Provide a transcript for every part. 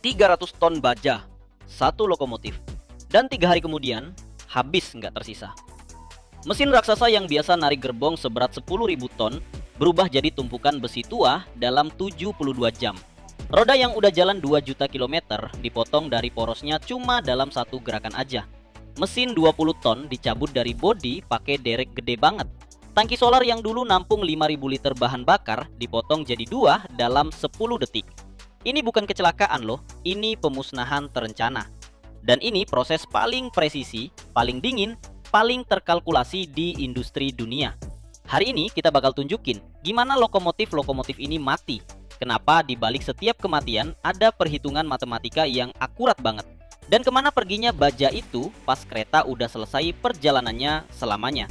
300 ton baja, satu lokomotif, dan 3 hari kemudian habis nggak tersisa. Mesin raksasa yang biasa narik gerbong seberat 10.000 ton berubah jadi tumpukan besi tua dalam 72 jam. Roda yang udah jalan 2 juta kilometer dipotong dari porosnya cuma dalam satu gerakan aja. Mesin 20 ton dicabut dari bodi pakai derek gede banget. Tangki solar yang dulu nampung 5.000 liter bahan bakar dipotong jadi 2 dalam 10 detik. Ini bukan kecelakaan loh, ini pemusnahan terencana. Dan ini proses paling presisi, paling dingin, paling terkalkulasi di industri dunia. Hari ini kita bakal tunjukin gimana lokomotif-lokomotif ini mati. Kenapa di balik setiap kematian ada perhitungan matematika yang akurat banget. Dan kemana perginya baja itu pas kereta udah selesai perjalanannya selamanya.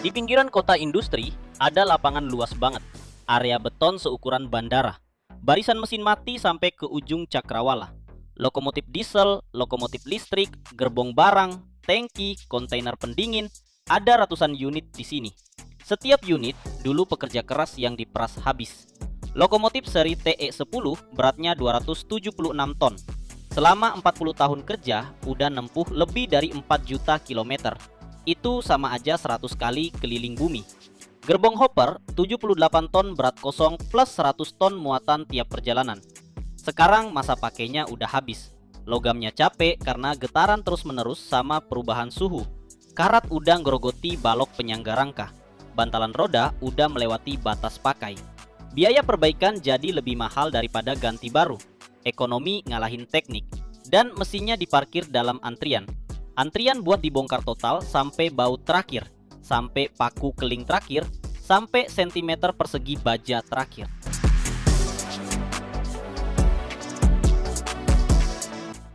Di pinggiran kota industri ada lapangan luas banget. Area beton seukuran bandara. Barisan mesin mati sampai ke ujung cakrawala. Lokomotif diesel, lokomotif listrik, gerbong barang, tangki, kontainer pendingin, ada ratusan unit di sini. Setiap unit dulu pekerja keras yang diperas habis. Lokomotif seri TE10 beratnya 276 ton. Selama 40 tahun kerja, udah nempuh lebih dari 4 juta kilometer. Itu sama aja 100 kali keliling bumi. Gerbong hopper 78 ton berat kosong plus 100 ton muatan tiap perjalanan. Sekarang masa pakainya udah habis. Logamnya capek karena getaran terus-menerus sama perubahan suhu. Karat udah ngerogoti balok penyangga rangka. Bantalan roda udah melewati batas pakai. Biaya perbaikan jadi lebih mahal daripada ganti baru. Ekonomi ngalahin teknik. Dan mesinnya diparkir dalam antrian. Antrian buat dibongkar total sampai baut terakhir, sampai paku keling terakhir, sampai sentimeter persegi baja terakhir.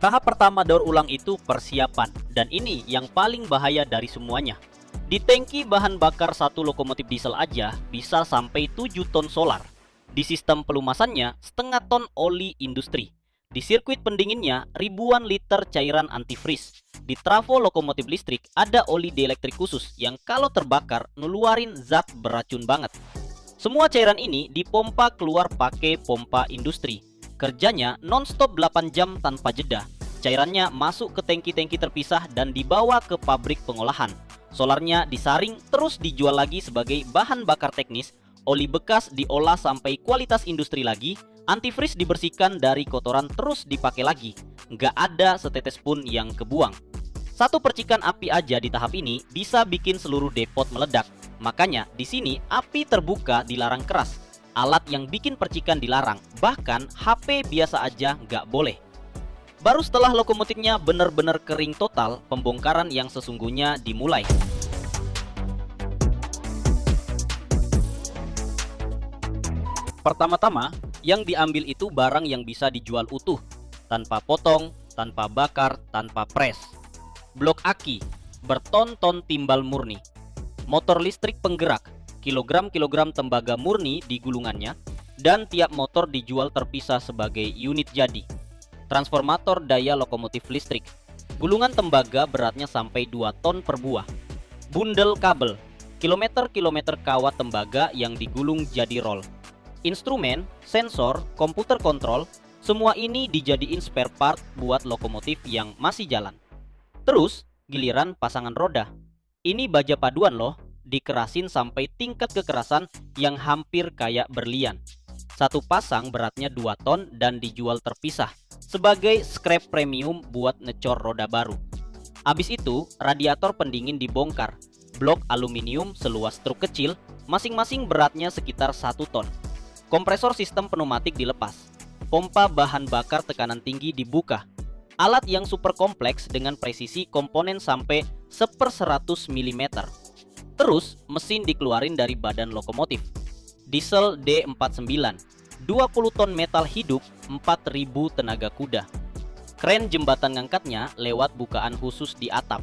Tahap pertama daur ulang itu persiapan, dan ini yang paling bahaya dari semuanya. Di tangki bahan bakar satu lokomotif diesel aja bisa sampai 7 ton solar. Di sistem pelumasannya setengah ton oli industri. Di sirkuit pendinginnya ribuan liter cairan antifreeze. Di trafo lokomotif listrik ada oli dielektrik khusus yang kalau terbakar ngeluarin zat beracun banget. Semua cairan ini dipompa keluar pakai pompa industri. Kerjanya non-stop 8 jam tanpa jeda. Cairannya masuk ke tangki-tangki terpisah dan dibawa ke pabrik pengolahan. Solarnya disaring terus dijual lagi sebagai bahan bakar teknis. Oli bekas diolah sampai kualitas industri lagi. Antifreeze dibersihkan dari kotoran terus dipakai lagi. Nggak ada setetes pun yang kebuang. Satu percikan api aja di tahap ini bisa bikin seluruh depot meledak. Makanya di sini api terbuka dilarang keras. Alat yang bikin percikan dilarang, bahkan HP biasa aja nggak boleh. Baru setelah lokomotifnya benar-benar kering total, pembongkaran yang sesungguhnya dimulai. Pertama-tama, yang diambil itu barang yang bisa dijual utuh, tanpa potong, tanpa bakar, tanpa pres. Blok aki, berton-ton timbal murni. Motor listrik penggerak, kilogram-kilogram tembaga murni di gulungannya, dan tiap motor dijual terpisah sebagai unit jadi. Transformator daya lokomotif listrik, gulungan tembaga beratnya sampai 2 ton per buah. Bundel kabel, kilometer-kilometer kawat tembaga yang digulung jadi roll. Instrumen, sensor, komputer kontrol, semua ini dijadiin spare part buat lokomotif yang masih jalan. Terus, giliran pasangan roda. Ini baja paduan loh. Dikerasin sampai tingkat kekerasan yang hampir kayak berlian. Satu pasang beratnya 2 ton dan dijual terpisah sebagai scrap premium buat ngecor roda baru. Abis itu, radiator pendingin dibongkar. Blok aluminium seluas truk kecil, masing-masing beratnya sekitar 1 ton. Kompresor sistem pneumatik dilepas. Pompa bahan bakar tekanan tinggi dibuka. Alat yang super kompleks dengan presisi komponen sampai 1/100 mm. Terus, mesin dikeluarin dari badan lokomotif. Diesel D49, 20 ton metal hidup, 4.000 tenaga kuda. Kren jembatan ngangkatnya lewat bukaan khusus di atap.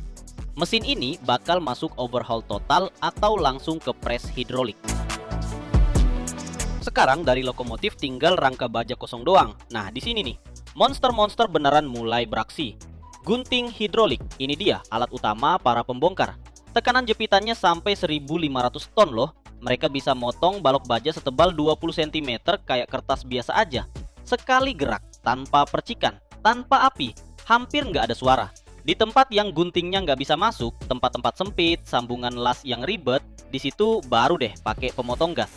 Mesin ini bakal masuk overhaul total atau langsung ke pres hidrolik. Sekarang dari lokomotif tinggal rangka baja kosong doang. Nah, di sini nih, monster-monster beneran mulai beraksi. Gunting hidrolik, ini dia alat utama para pembongkar. Tekanan jepitannya sampai 1.500 ton loh. Mereka bisa motong balok baja setebal 20 cm kayak kertas biasa aja. Sekali gerak, tanpa percikan, tanpa api, hampir nggak ada suara. Di tempat yang guntingnya nggak bisa masuk, tempat-tempat sempit, sambungan las yang ribet, di situ baru deh pakai pemotong gas.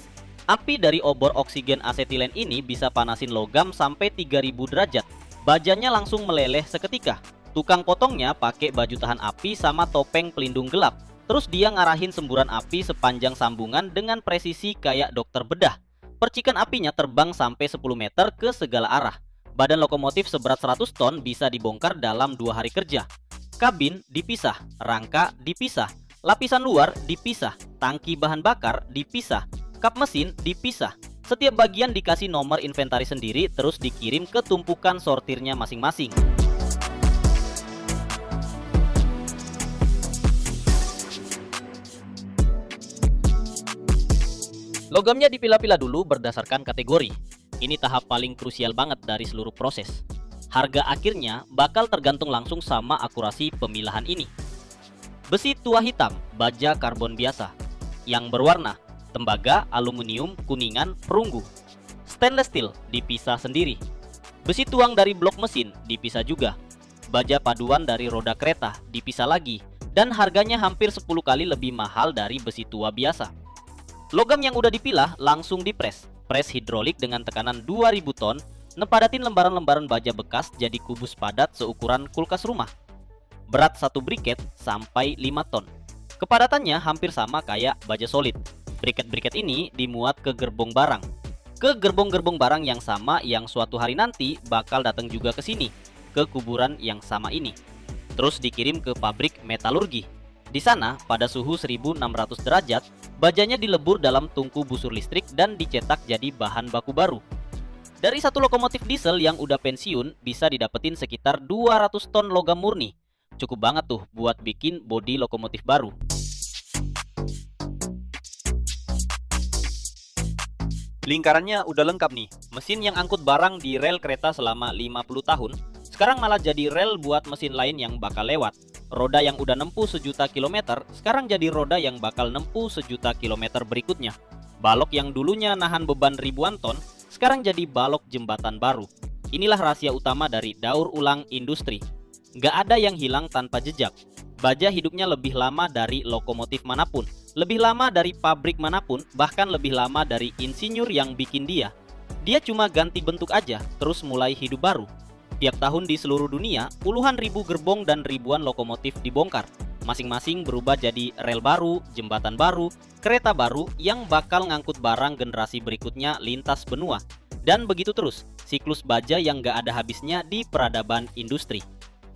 Api dari obor oksigen asetilen ini bisa panasin logam sampai 3000 derajat. Bajanya langsung meleleh seketika. Tukang potongnya pakai baju tahan api sama topeng pelindung gelap. Terus dia ngarahin semburan api sepanjang sambungan dengan presisi kayak dokter bedah. Percikan apinya terbang sampai 10 meter ke segala arah. Badan lokomotif seberat 100 ton bisa dibongkar dalam 2 hari kerja. Kabin dipisah, rangka dipisah, lapisan luar dipisah, tangki bahan bakar dipisah, kap mesin dipisah. Setiap bagian dikasih nomor inventaris sendiri terus dikirim ke tumpukan sortirnya masing-masing. Logamnya dipilah-pilah dulu berdasarkan kategori. Ini tahap paling krusial banget dari seluruh proses. Harga akhirnya bakal tergantung langsung sama akurasi pemilahan ini. Besi tua hitam, baja karbon biasa. Yang berwarna, tembaga, aluminium, kuningan, perunggu. Stainless steel dipisah sendiri. Besi tuang dari blok mesin dipisah juga. Baja paduan dari roda kereta dipisah lagi. Dan harganya hampir 10 kali lebih mahal dari besi tua biasa. Logam yang udah dipilah langsung dipres. Pres hidrolik dengan tekanan 2000 ton, nepadatin lembaran-lembaran baja bekas jadi kubus padat seukuran kulkas rumah. Berat satu briket sampai 5 ton. Kepadatannya hampir sama kayak baja solid. Briket-briket ini dimuat ke gerbong barang. Ke gerbong-gerbong barang yang sama yang suatu hari nanti bakal datang juga ke sini, ke kuburan yang sama ini. Terus dikirim ke pabrik metalurgi. Di sana, pada suhu 1600 derajat, bajanya dilebur dalam tungku busur listrik dan dicetak jadi bahan baku baru. Dari satu lokomotif diesel yang udah pensiun, bisa didapetin sekitar 200 ton logam murni. Cukup banget tuh buat bikin bodi lokomotif baru. Lingkarannya udah lengkap nih. Mesin yang angkut barang di rel kereta selama 50 tahun, sekarang malah jadi rel buat mesin lain yang bakal lewat. Roda yang udah nempuh 1.000.000 kilometer, sekarang jadi roda yang bakal nempuh 1.000.000 kilometer berikutnya. Balok yang dulunya nahan beban ribuan ton, sekarang jadi balok jembatan baru. Inilah rahasia utama dari daur ulang industri. Nggak ada yang hilang tanpa jejak. Baja hidupnya lebih lama dari lokomotif manapun, lebih lama dari pabrik manapun, bahkan lebih lama dari insinyur yang bikin dia. Dia cuma ganti bentuk aja, terus mulai hidup baru. Tiap tahun di seluruh dunia, puluhan ribu gerbong dan ribuan lokomotif dibongkar. Masing-masing berubah jadi rel baru, jembatan baru, kereta baru yang bakal ngangkut barang generasi berikutnya lintas benua. Dan begitu terus, siklus baja yang gak ada habisnya di peradaban industri.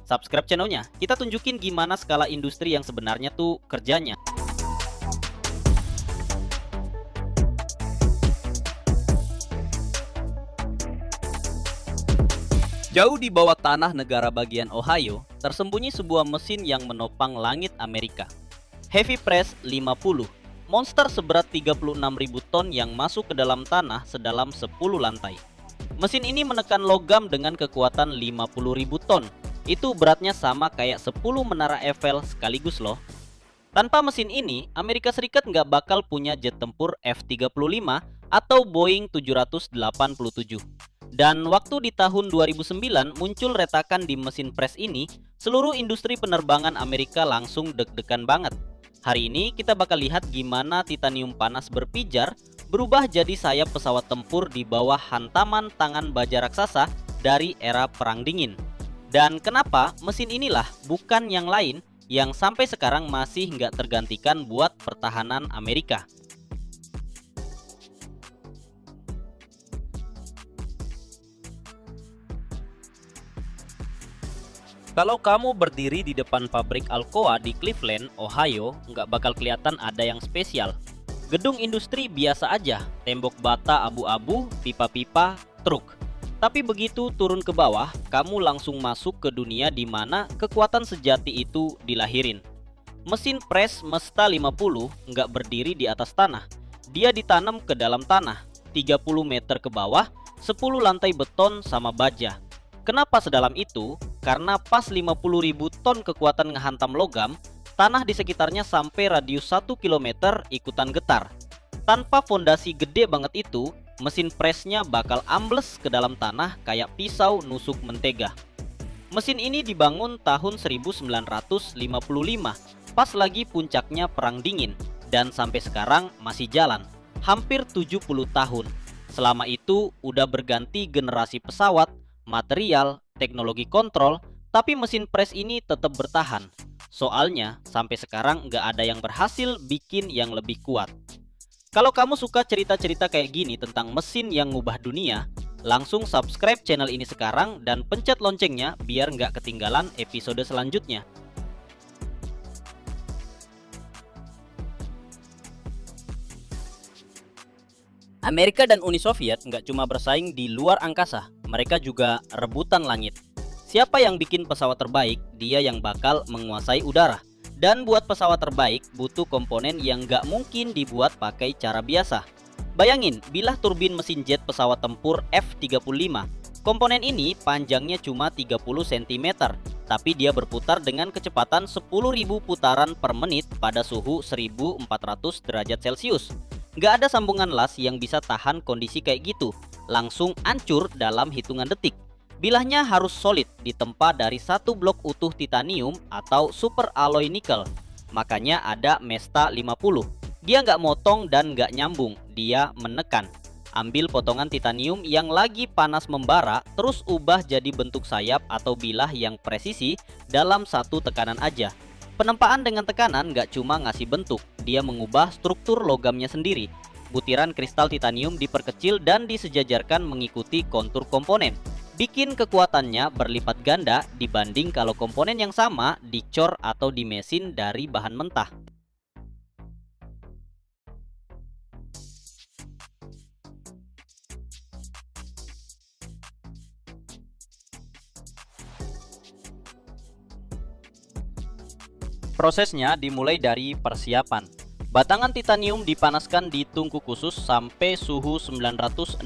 Subscribe channelnya, kita tunjukin gimana skala industri yang sebenarnya tuh kerjanya. Jauh di bawah tanah negara bagian Ohio, tersembunyi sebuah mesin yang menopang langit Amerika. Heavy Press 50, monster seberat 36.000 ton yang masuk ke dalam tanah sedalam 10 lantai. Mesin ini menekan logam dengan kekuatan 50.000 ton. Itu beratnya sama kayak 10 menara Eiffel sekaligus loh. Tanpa mesin ini, Amerika Serikat nggak bakal punya jet tempur F-35 atau Boeing 787. Dan waktu di tahun 2009 muncul retakan di mesin pres ini, seluruh industri penerbangan Amerika langsung deg-degan banget. Hari ini kita bakal lihat gimana titanium panas berpijar berubah jadi sayap pesawat tempur di bawah hantaman tangan baja raksasa dari era Perang Dingin. Dan kenapa mesin inilah, bukan yang lain, yang sampai sekarang masih nggak tergantikan buat pertahanan Amerika. Kalau kamu berdiri di depan pabrik Alcoa di Cleveland, Ohio, nggak bakal kelihatan ada yang spesial. Gedung industri biasa aja, tembok bata abu-abu, pipa-pipa, truk. Tapi begitu turun ke bawah, kamu langsung masuk ke dunia di mana kekuatan sejati itu dilahirin. Mesin pres Mesta 50 nggak berdiri di atas tanah. Dia ditanam ke dalam tanah, 30 meter ke bawah, 10 lantai beton sama baja. Kenapa sedalam itu? Karena pas 50.000 ton kekuatan ngehantam logam, tanah di sekitarnya sampai radius 1 km ikutan getar. Tanpa fondasi gede banget itu, mesin presnya bakal ambles ke dalam tanah kayak pisau nusuk mentega. Mesin ini dibangun tahun 1955, pas lagi puncaknya Perang Dingin, dan sampai sekarang masih jalan, hampir 70 tahun. Selama itu udah berganti generasi pesawat, material, teknologi kontrol, tapi mesin pres ini tetap bertahan. Soalnya sampai sekarang nggak ada yang berhasil bikin yang lebih kuat. Kalau kamu suka cerita-cerita kayak gini tentang mesin yang ngubah dunia, langsung subscribe channel ini sekarang dan pencet loncengnya biar nggak ketinggalan episode selanjutnya. Amerika dan Uni Soviet nggak cuma bersaing di luar angkasa, mereka juga rebutan langit. Siapa yang bikin pesawat terbaik, dia yang bakal menguasai udara. Dan buat pesawat terbaik, butuh komponen yang nggak mungkin dibuat pakai cara biasa. Bayangin, bilah turbin mesin jet pesawat tempur F-35. Komponen ini panjangnya cuma 30 cm, tapi dia berputar dengan kecepatan 10.000 putaran per menit pada suhu 1400 derajat Celcius. Nggak ada sambungan las yang bisa tahan kondisi kayak gitu, langsung hancur dalam hitungan detik. Bilahnya harus solid, ditempa dari satu blok utuh titanium atau super alloy nikel. Makanya ada Mesta 50. Dia nggak motong dan nggak nyambung, dia menekan. Ambil potongan titanium yang lagi panas membara, terus ubah jadi bentuk sayap atau bilah yang presisi dalam satu tekanan aja. Penempaan dengan tekanan nggak cuma ngasih bentuk, dia mengubah struktur logamnya sendiri. Butiran kristal titanium diperkecil dan disejajarkan mengikuti kontur komponen. Bikin kekuatannya berlipat ganda dibanding kalau komponen yang sama dicor atau dimesin dari bahan mentah. Prosesnya dimulai dari persiapan. Batangan titanium dipanaskan di tungku khusus sampai suhu 960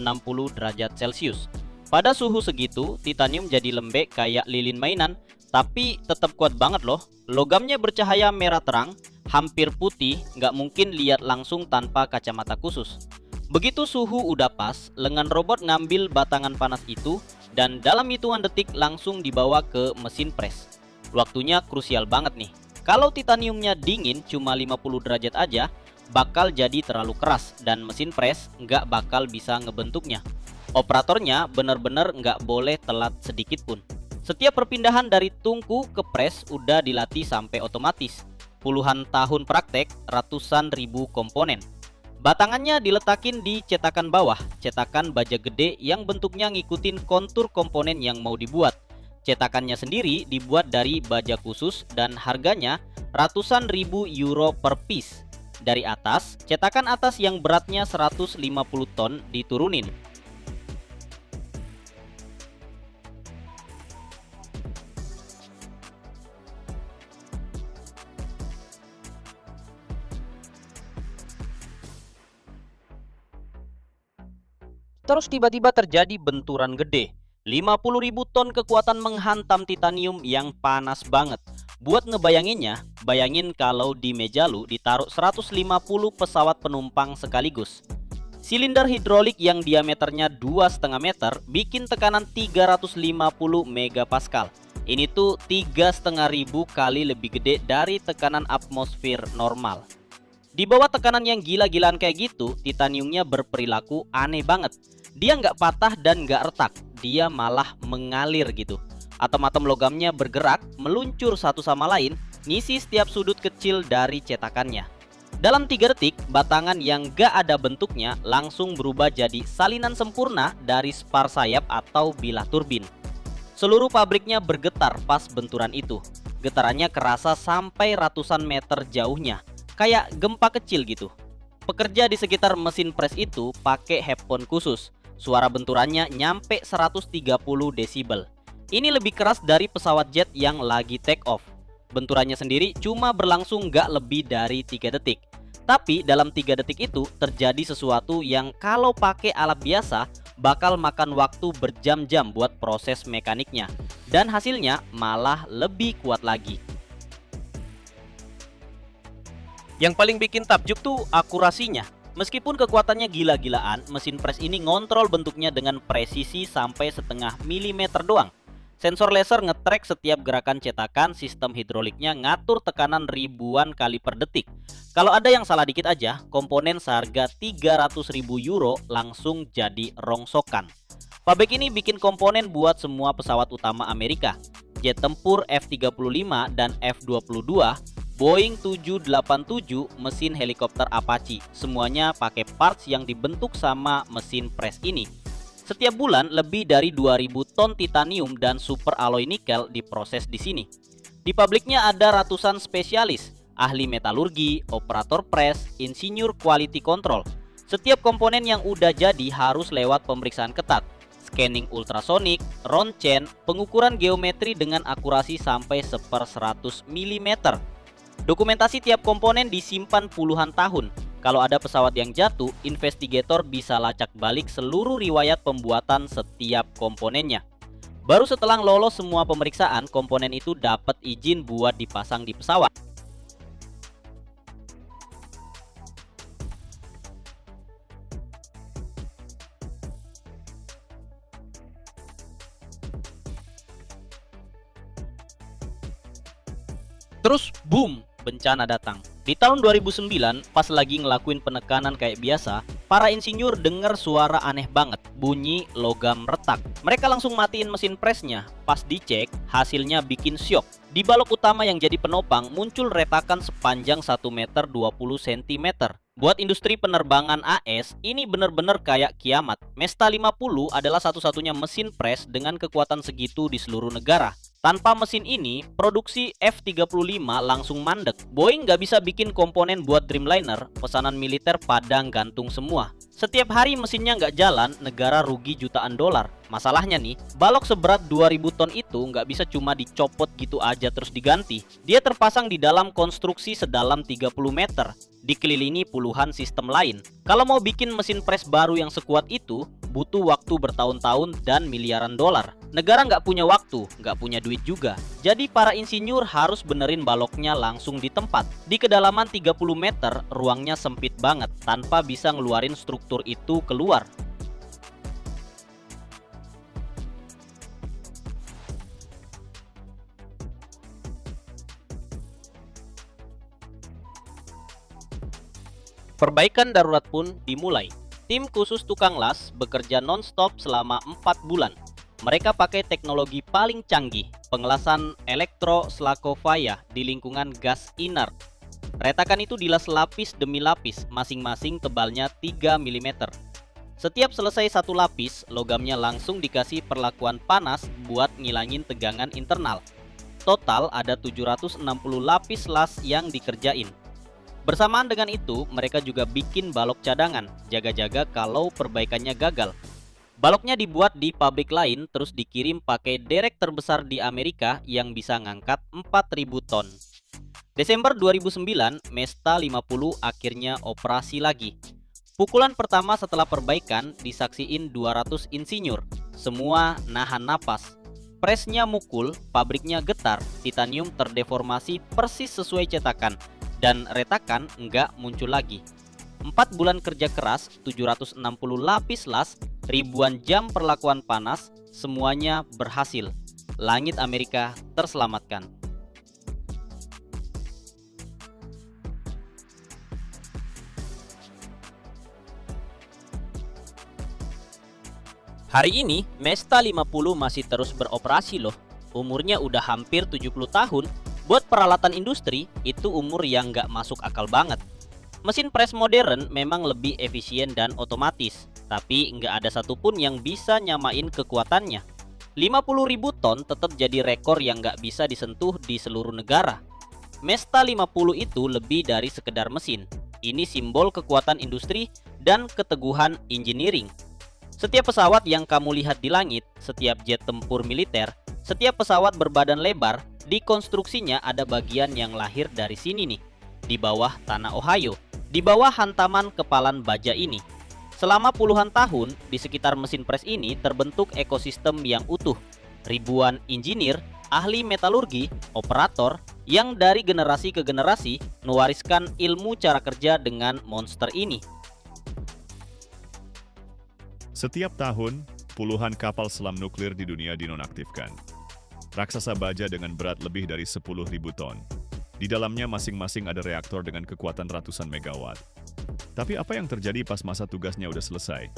derajat Celcius. Pada suhu segitu, titanium jadi lembek kayak lilin mainan, tapi tetap kuat banget loh. Logamnya bercahaya merah terang, hampir putih, nggak mungkin lihat langsung tanpa kacamata khusus. Begitu suhu udah pas, lengan robot ngambil batangan panas itu, dan dalam hitungan detik langsung dibawa ke mesin pres. Waktunya krusial banget nih. Kalau titaniumnya dingin cuma 50 derajat aja, bakal jadi terlalu keras dan mesin pres nggak bakal bisa ngebentuknya. Operatornya bener-bener nggak boleh telat sedikit pun. Setiap perpindahan dari tungku ke pres udah dilatih sampai otomatis. Puluhan tahun praktek, ratusan ribu komponen. Batangannya diletakin di cetakan bawah, cetakan baja gede yang bentuknya ngikutin kontur komponen yang mau dibuat. Cetakannya sendiri dibuat dari baja khusus dan harganya ratusan ribu euro per piece. Dari atas, cetakan atas yang beratnya 150 ton diturunin. Terus tiba-tiba terjadi benturan gede. 50.000 ton kekuatan menghantam titanium yang panas banget. Buat ngebayanginnya, bayangin kalau di meja lu ditaruh 150 pesawat penumpang sekaligus. Silinder hidrolik yang diameternya 2,5 meter bikin tekanan 350 megapascal. Ini tuh 3.500 kali lebih gede dari tekanan atmosfer normal. Di bawah tekanan yang gila-gilaan kayak gitu, titaniumnya berperilaku aneh banget. Dia nggak patah dan nggak retak, dia malah mengalir gitu. Atom-atom logamnya bergerak, meluncur satu sama lain, ngisi setiap sudut kecil dari cetakannya. Dalam 3 detik, batangan yang nggak ada bentuknya langsung berubah jadi salinan sempurna dari spar sayap atau bilah turbin. Seluruh pabriknya bergetar pas benturan itu. Getarannya kerasa sampai ratusan meter jauhnya, kayak gempa kecil gitu. Pekerja di sekitar mesin pres itu pakai headphone khusus. Suara benturannya nyampe 130 desibel. Ini lebih keras dari pesawat jet yang lagi take off. Benturannya sendiri cuma berlangsung nggak lebih dari 3 detik. Tapi dalam 3 detik itu terjadi sesuatu yang kalau pakai alat biasa bakal makan waktu berjam-jam buat proses mekaniknya. Dan hasilnya malah lebih kuat lagi. Yang paling bikin takjub tuh akurasinya. Meskipun kekuatannya gila-gilaan, mesin pres ini ngontrol bentuknya dengan presisi sampai setengah milimeter doang. Sensor laser nge-track setiap gerakan cetakan, sistem hidroliknya ngatur tekanan ribuan kali per detik. Kalau ada yang salah dikit aja, komponen seharga 300.000 euro langsung jadi rongsokan. Pabrik ini bikin komponen buat semua pesawat utama Amerika, jet tempur F-35 dan F-22, Boeing 787, mesin helikopter Apache. Semuanya pakai parts yang dibentuk sama mesin pres ini. Setiap bulan lebih dari 2000 ton titanium dan super alloy nikel diproses di sini. Di pabriknya ada ratusan spesialis, ahli metalurgi, operator pres, insinyur quality control. Setiap komponen yang udah jadi harus lewat pemeriksaan ketat, scanning ultrasonik, ronsen, pengukuran geometri dengan akurasi sampai 1/100 mm. Dokumentasi tiap komponen disimpan puluhan tahun. Kalau ada pesawat yang jatuh, investigator bisa lacak balik seluruh riwayat pembuatan setiap komponennya. Baru setelah lolos semua pemeriksaan, komponen itu dapat izin buat dipasang di pesawat. Terus boom, bencana datang. Di tahun 2009, pas lagi ngelakuin penekanan kayak biasa, para insinyur dengar suara aneh banget, bunyi logam retak. Mereka langsung matiin mesin presnya. Pas dicek, hasilnya bikin syok. Di balok utama yang jadi penopang muncul retakan sepanjang 1 meter 20 cm. Buat industri penerbangan AS, ini bener-bener kayak kiamat. Mesta 50 adalah satu-satunya mesin pres dengan kekuatan segitu di seluruh negara. Tanpa mesin ini, produksi F-35 langsung mandek. Boeing nggak bisa bikin komponen buat Dreamliner, pesanan militer padang gantung semua. Setiap hari mesinnya nggak jalan, negara rugi jutaan dolar. Masalahnya nih, balok seberat 2000 ton itu nggak bisa cuma dicopot gitu aja terus diganti. Dia terpasang di dalam konstruksi sedalam 30 meter, dikelilingi puluhan sistem lain. Kalau mau bikin mesin pres baru yang sekuat itu, butuh waktu bertahun-tahun dan miliaran dolar. Negara nggak punya waktu, nggak punya duit juga. Jadi para insinyur harus benerin baloknya langsung di tempat. Di kedalaman 30 meter, ruangnya sempit banget, tanpa bisa ngeluarin struktur itu keluar. Perbaikan darurat pun dimulai. Tim khusus tukang las bekerja non-stop selama 4 bulan. Mereka pakai teknologi paling canggih, pengelasan elektro-Slakovaya di lingkungan gas inert. Retakan itu dilas lapis demi lapis, masing-masing tebalnya 3 mm. Setiap selesai satu lapis, logamnya langsung dikasih perlakuan panas buat ngilangin tegangan internal. Total ada 760 lapis las yang dikerjain. Bersamaan dengan itu, mereka juga bikin balok cadangan, jaga-jaga kalau perbaikannya gagal. Baloknya dibuat di pabrik lain terus dikirim pakai derek terbesar di Amerika yang bisa ngangkat 4.000 ton. Desember 2009, Mesta 50 akhirnya operasi lagi. Pukulan pertama setelah perbaikan disaksiin 200 insinyur, semua nahan napas. Presnya mukul, pabriknya getar, titanium terdeformasi persis sesuai cetakan, dan retakan nggak muncul lagi. 4 bulan kerja keras, 760 lapis las, ribuan jam perlakuan panas, semuanya berhasil. Langit Amerika terselamatkan. Hari ini, Mesta 50 masih terus beroperasi loh. Umurnya udah hampir 70 tahun. Buat peralatan industri, itu umur yang nggak masuk akal banget. Mesin pres modern memang lebih efisien dan otomatis, tapi nggak ada satupun yang bisa nyamain kekuatannya. 50.000 ton tetap jadi rekor yang nggak bisa disentuh di seluruh negara. Mesta 50 itu lebih dari sekedar mesin. Ini simbol kekuatan industri dan keteguhan engineering. Setiap pesawat yang kamu lihat di langit, setiap jet tempur militer, setiap pesawat berbadan lebar, di konstruksinya ada bagian yang lahir dari sini nih, di bawah tanah Ohio, di bawah hantaman kepalan baja ini. Selama puluhan tahun, di sekitar mesin pres ini terbentuk ekosistem yang utuh. Ribuan insinyur, ahli metalurgi, operator, yang dari generasi ke generasi mewariskan ilmu cara kerja dengan monster ini. Setiap tahun, puluhan kapal selam nuklir di dunia dinonaktifkan. Raksasa baja dengan berat lebih dari 10.000 ton. Di dalamnya masing-masing ada reaktor dengan kekuatan ratusan megawatt. Tapi apa yang terjadi pas masa tugasnya udah selesai?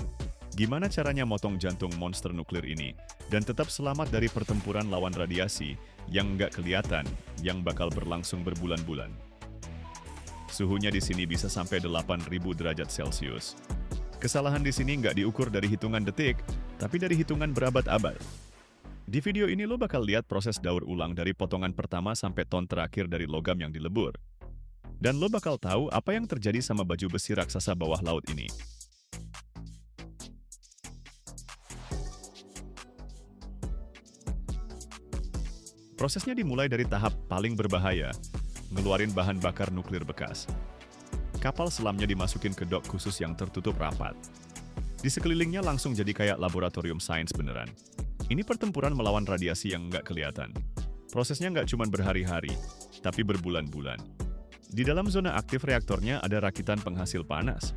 Gimana caranya motong jantung monster nuklir ini dan tetap selamat dari pertempuran lawan radiasi yang nggak kelihatan, yang bakal berlangsung berbulan-bulan? Suhunya di sini bisa sampai 8.000 derajat Celcius. Kesalahan di sini nggak diukur dari hitungan detik, tapi dari hitungan berabad-abad. Di video ini lo bakal lihat proses daur ulang dari potongan pertama sampai ton terakhir dari logam yang dilebur. Dan lo bakal tahu apa yang terjadi sama baju besi raksasa bawah laut ini. Prosesnya dimulai dari tahap paling berbahaya, ngeluarin bahan bakar nuklir bekas. Kapal selamnya dimasukin ke dok khusus yang tertutup rapat. Di sekelilingnya langsung jadi kayak laboratorium sains beneran. Ini pertempuran melawan radiasi yang nggak kelihatan. Prosesnya nggak cuma berhari-hari, tapi berbulan-bulan. Di dalam zona aktif reaktornya ada rakitan penghasil panas.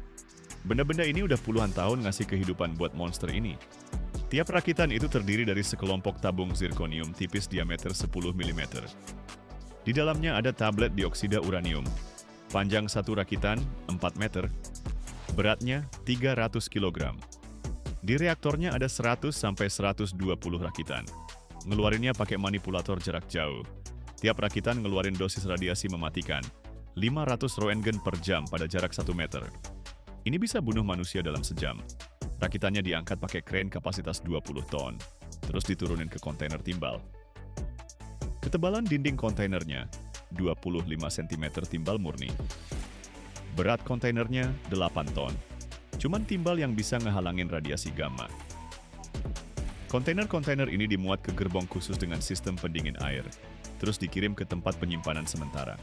Benda-benda ini udah puluhan tahun ngasih kehidupan buat monster ini. Tiap rakitan itu terdiri dari sekelompok tabung zirkonium tipis diameter 10 mm. Di dalamnya ada tablet dioksida uranium. Panjang satu rakitan 4 meter, beratnya 300 kg. Di reaktornya ada 100 sampai 120 rakitan. Ngeluarinnya pakai manipulator jarak jauh. Tiap rakitan ngeluarin dosis radiasi mematikan, 500 Roentgen per jam pada jarak 1 meter. Ini bisa bunuh manusia dalam sejam. Rakitannya diangkat pakai kren kapasitas 20 ton, terus diturunin ke kontainer timbal. Ketebalan dinding kontainernya 25 cm timbal murni. Berat kontainernya 8 ton. Cuman timbal yang bisa ngehalangin radiasi gamma. Kontainer-kontainer ini dimuat ke gerbong khusus dengan sistem pendingin air, terus dikirim ke tempat penyimpanan sementara.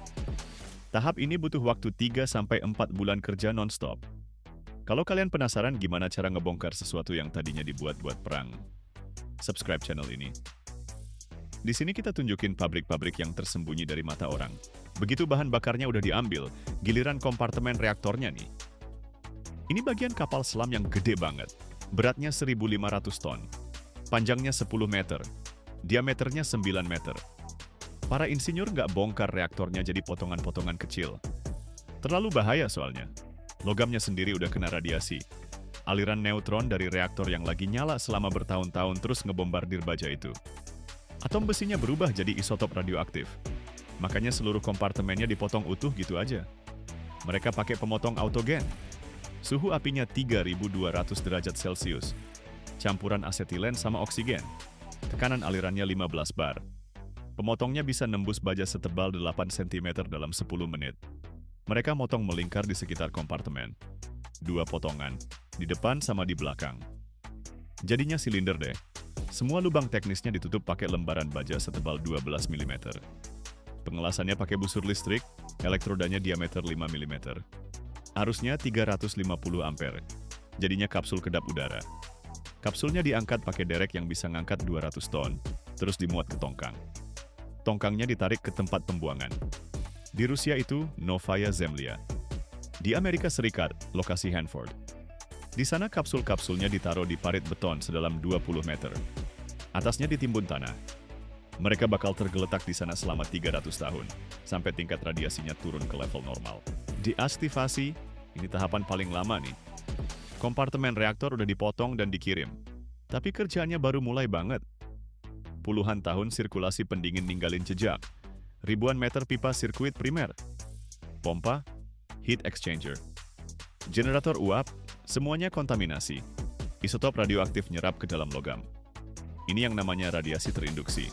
Tahap ini butuh waktu 3-4 bulan kerja non-stop. Kalau kalian penasaran gimana cara ngebongkar sesuatu yang tadinya dibuat buat perang, subscribe channel ini. Di sini kita tunjukin pabrik-pabrik yang tersembunyi dari mata orang. Begitu bahan bakarnya udah diambil, giliran kompartemen reaktornya nih. Ini bagian kapal selam yang gede banget. Beratnya 1.500 ton. Panjangnya 10 meter. Diameternya 9 meter. Para insinyur nggak bongkar reaktornya jadi potongan-potongan kecil. Terlalu bahaya soalnya. Logamnya sendiri udah kena radiasi. Aliran neutron dari reaktor yang lagi nyala selama bertahun-tahun terus ngebombardir baja itu. Atom besinya berubah jadi isotop radioaktif. Makanya seluruh kompartemennya dipotong utuh gitu aja. Mereka pakai pemotong autogen. Suhu apinya 3.200 derajat Celcius. Campuran asetilen sama oksigen. Tekanan alirannya 15 bar. Pemotongnya bisa nembus baja setebal 8 cm dalam 10 menit. Mereka motong melingkar di sekitar kompartemen. 2 potongan, di depan sama di belakang. Jadinya silinder deh. Semua lubang teknisnya ditutup pakai lembaran baja setebal 12 mm. Pengelasannya pakai busur listrik, elektrodanya diameter 5 mm. Arusnya 350 ampere. Jadinya kapsul kedap udara. Kapsulnya diangkat pakai derek yang bisa ngangkat 200 ton, terus dimuat ke tongkang. Tongkangnya ditarik ke tempat pembuangan. Di Rusia itu Novaya Zemlya. Di Amerika Serikat, lokasi Hanford. Di sana kapsul-kapsulnya ditaruh di parit beton sedalam 20 meter. Atasnya ditimbun tanah. Mereka bakal tergeletak di sana selama 300 tahun, sampai tingkat radiasinya turun ke level normal. Deaktivasi, ini tahapan paling lama nih. Kompartemen reaktor udah dipotong dan dikirim. Tapi kerjaannya baru mulai banget. Puluhan tahun sirkulasi pendingin ninggalin jejak. Ribuan meter pipa sirkuit primer. Pompa, heat exchanger. Generator uap, semuanya kontaminasi. Isotop radioaktif nyerap ke dalam logam. Ini yang namanya radiasi terinduksi.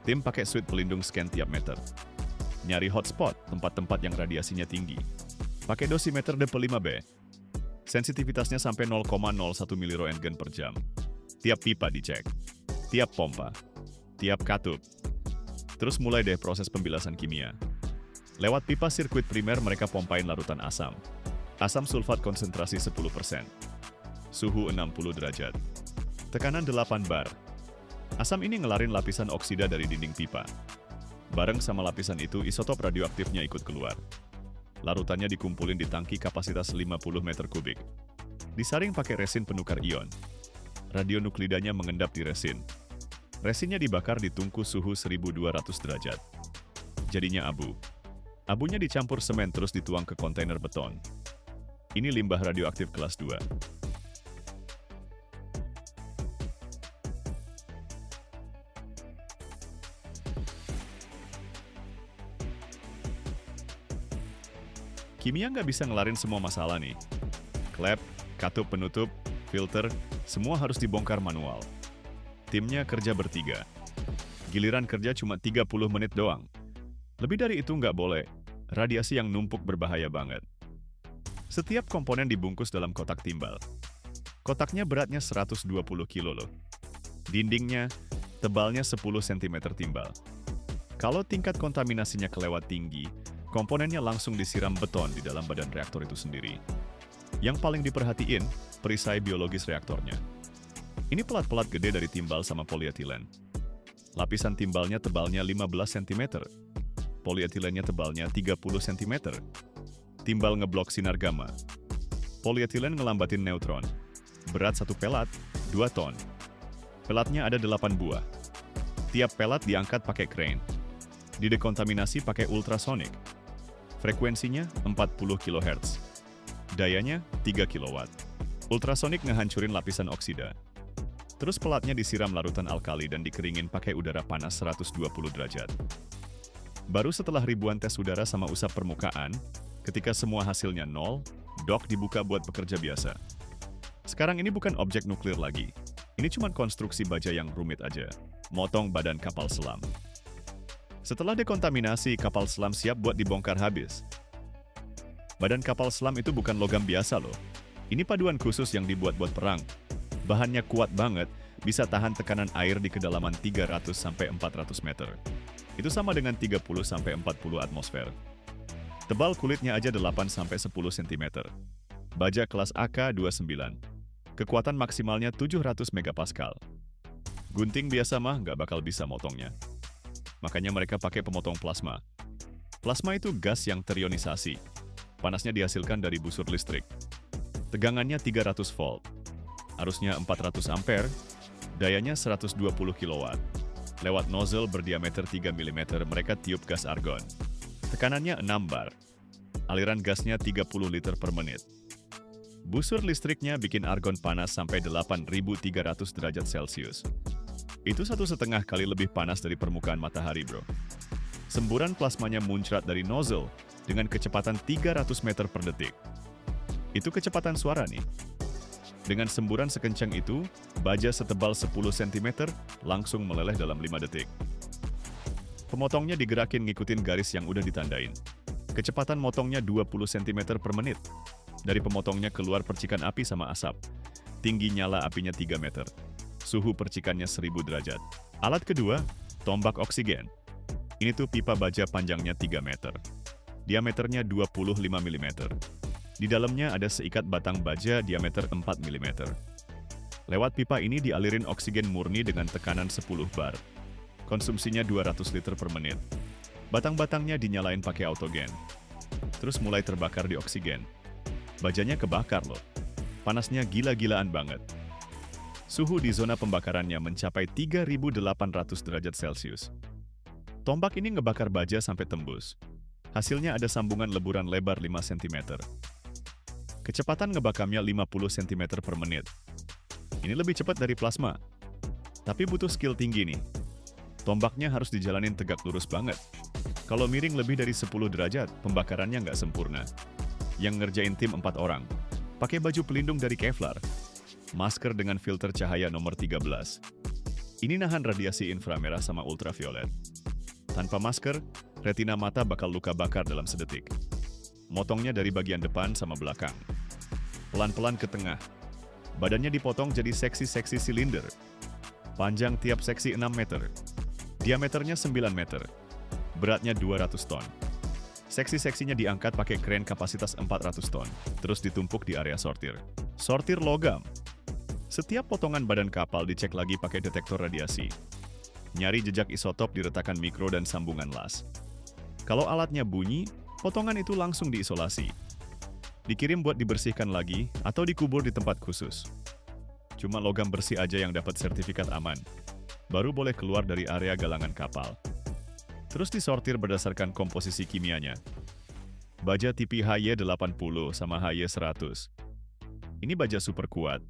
Tim pakai suit pelindung scan tiap meter. Nyari hotspot, tempat-tempat yang radiasinya tinggi. Pakai dosimeter DP5B. Sensitivitasnya sampai 0,01 mRoentgen per jam. Tiap pipa dicek. Tiap pompa. Tiap katup. Terus mulai deh proses pembilasan kimia. Lewat pipa sirkuit primer mereka pompain larutan asam. Asam sulfat konsentrasi 10%. Suhu 60 derajat. Tekanan 8 bar. Asam ini ngelarin lapisan oksida dari dinding pipa. Bareng sama lapisan itu, isotop radioaktifnya ikut keluar. Larutannya dikumpulin di tangki kapasitas 50 meter kubik. Disaring pakai resin penukar ion. Radionuklidanya mengendap di resin. Resinnya dibakar di tungku suhu 1200 derajat. Jadinya abu. Abunya dicampur semen terus dituang ke kontainer beton. Ini limbah radioaktif kelas 2. Kimia nggak bisa ngelarin semua masalah nih. Klep, katup penutup, filter, semua harus dibongkar manual. Timnya kerja bertiga. Giliran kerja cuma 30 menit doang. Lebih dari itu nggak boleh. Radiasi yang numpuk berbahaya banget. Setiap komponen dibungkus dalam kotak timbal. Kotaknya beratnya 120 kilo loh. Dindingnya tebalnya 10 cm timbal. Kalau tingkat kontaminasinya kelewat tinggi, komponennya langsung disiram beton di dalam badan reaktor itu sendiri. Yang paling diperhatiin, perisai biologis reaktornya. Ini pelat-pelat gede dari timbal sama polietilen. Lapisan timbalnya tebalnya 15 cm. Polietilennya tebalnya 30 cm. Timbal ngeblok sinar gamma. Polietilen ngelambatin neutron. Berat satu pelat, 2 ton. Pelatnya ada 8 buah. Tiap pelat diangkat pakai crane. Didekontaminasi pakai ultrasonik. Frekuensinya 40 kHz. Dayanya 3 kW. Ultrasonik ngehancurin lapisan oksida. Terus pelatnya disiram larutan alkali dan dikeringin pakai udara panas 120 derajat. Baru setelah ribuan tes udara sama usap permukaan, ketika semua hasilnya nol, dok dibuka buat pekerja biasa. Sekarang ini bukan objek nuklir lagi. Ini cuma konstruksi baja yang rumit aja. Motong badan kapal selam. Setelah dekontaminasi, kapal selam siap buat dibongkar habis. Badan kapal selam itu bukan logam biasa loh. Ini paduan khusus yang dibuat buat perang. Bahannya kuat banget, bisa tahan tekanan air di kedalaman 300-400 meter. Itu sama dengan 30-40 atmosfer. Tebal kulitnya aja 8-10 cm. Baja kelas AK-29. Kekuatan maksimalnya 700 megapascal. Gunting biasa mah nggak bakal bisa motongnya. Makanya mereka pakai pemotong plasma. Plasma itu gas yang terionisasi. Panasnya dihasilkan dari busur listrik. Tegangannya 300 volt. Arusnya 400 ampere. Dayanya 120 kW. Lewat nozzle berdiameter 3 mm mereka tiup gas argon. Tekanannya 6 bar. Aliran gasnya 30 liter per menit. Busur listriknya bikin argon panas sampai 8.300 derajat Celcius. Itu 1,5 kali lebih panas dari permukaan matahari, bro. Semburan plasmanya muncrat dari nozzle dengan kecepatan 300 meter per detik. Itu kecepatan suara nih. Dengan semburan sekencang itu, baja setebal 10 cm langsung meleleh dalam 5 detik. Pemotongnya digerakin ngikutin garis yang udah ditandain. Kecepatan motongnya 20 cm per menit. Dari pemotongnya keluar percikan api sama asap. Tinggi nyala apinya 3 meter. Suhu percikannya 1000 derajat. Alat kedua, tombak oksigen. Ini tuh pipa baja panjangnya 3 meter. Diameternya 25 mm. Di dalamnya ada seikat batang baja diameter 4 mm. Lewat pipa ini dialirin oksigen murni dengan tekanan 10 bar. Konsumsinya 200 liter per menit. Batang-batangnya dinyalain pakai autogen. Terus mulai terbakar di oksigen. Bajanya kebakar loh. Panasnya gila-gilaan banget. Suhu di zona pembakarannya mencapai 3.800 derajat Celcius. Tombak ini ngebakar baja sampai tembus. Hasilnya ada sambungan leburan lebar 5 cm. Kecepatan ngebakamnya 50 cm per menit. Ini lebih cepat dari plasma. Tapi butuh skill tinggi nih. Tombaknya harus dijalanin tegak lurus banget. Kalau miring lebih dari 10 derajat, pembakarannya nggak sempurna. Yang ngerjain tim 4 orang. Pakai baju pelindung dari Kevlar. Masker dengan filter cahaya nomor 13. Ini nahan radiasi inframerah sama ultraviolet. Tanpa masker, retina mata bakal luka bakar dalam sedetik. Motongnya dari bagian depan sama belakang. Pelan-pelan ke tengah. Badannya dipotong jadi seksi-seksi silinder. Panjang tiap seksi 6 meter. Diameternya 9 meter. Beratnya 200 ton. Seksi-seksinya diangkat pakai kren kapasitas 400 ton. Terus ditumpuk di area sortir. Sortir logam. Setiap potongan badan kapal dicek lagi pakai detektor radiasi. Nyari jejak isotop di retakan mikro dan sambungan las. Kalau alatnya bunyi, potongan itu langsung diisolasi. Dikirim buat dibersihkan lagi atau dikubur di tempat khusus. Cuma logam bersih aja yang dapat sertifikat aman. Baru boleh keluar dari area galangan kapal. Terus disortir berdasarkan komposisi kimianya. Baja tipe HY80 sama HY100. Ini baja super kuat.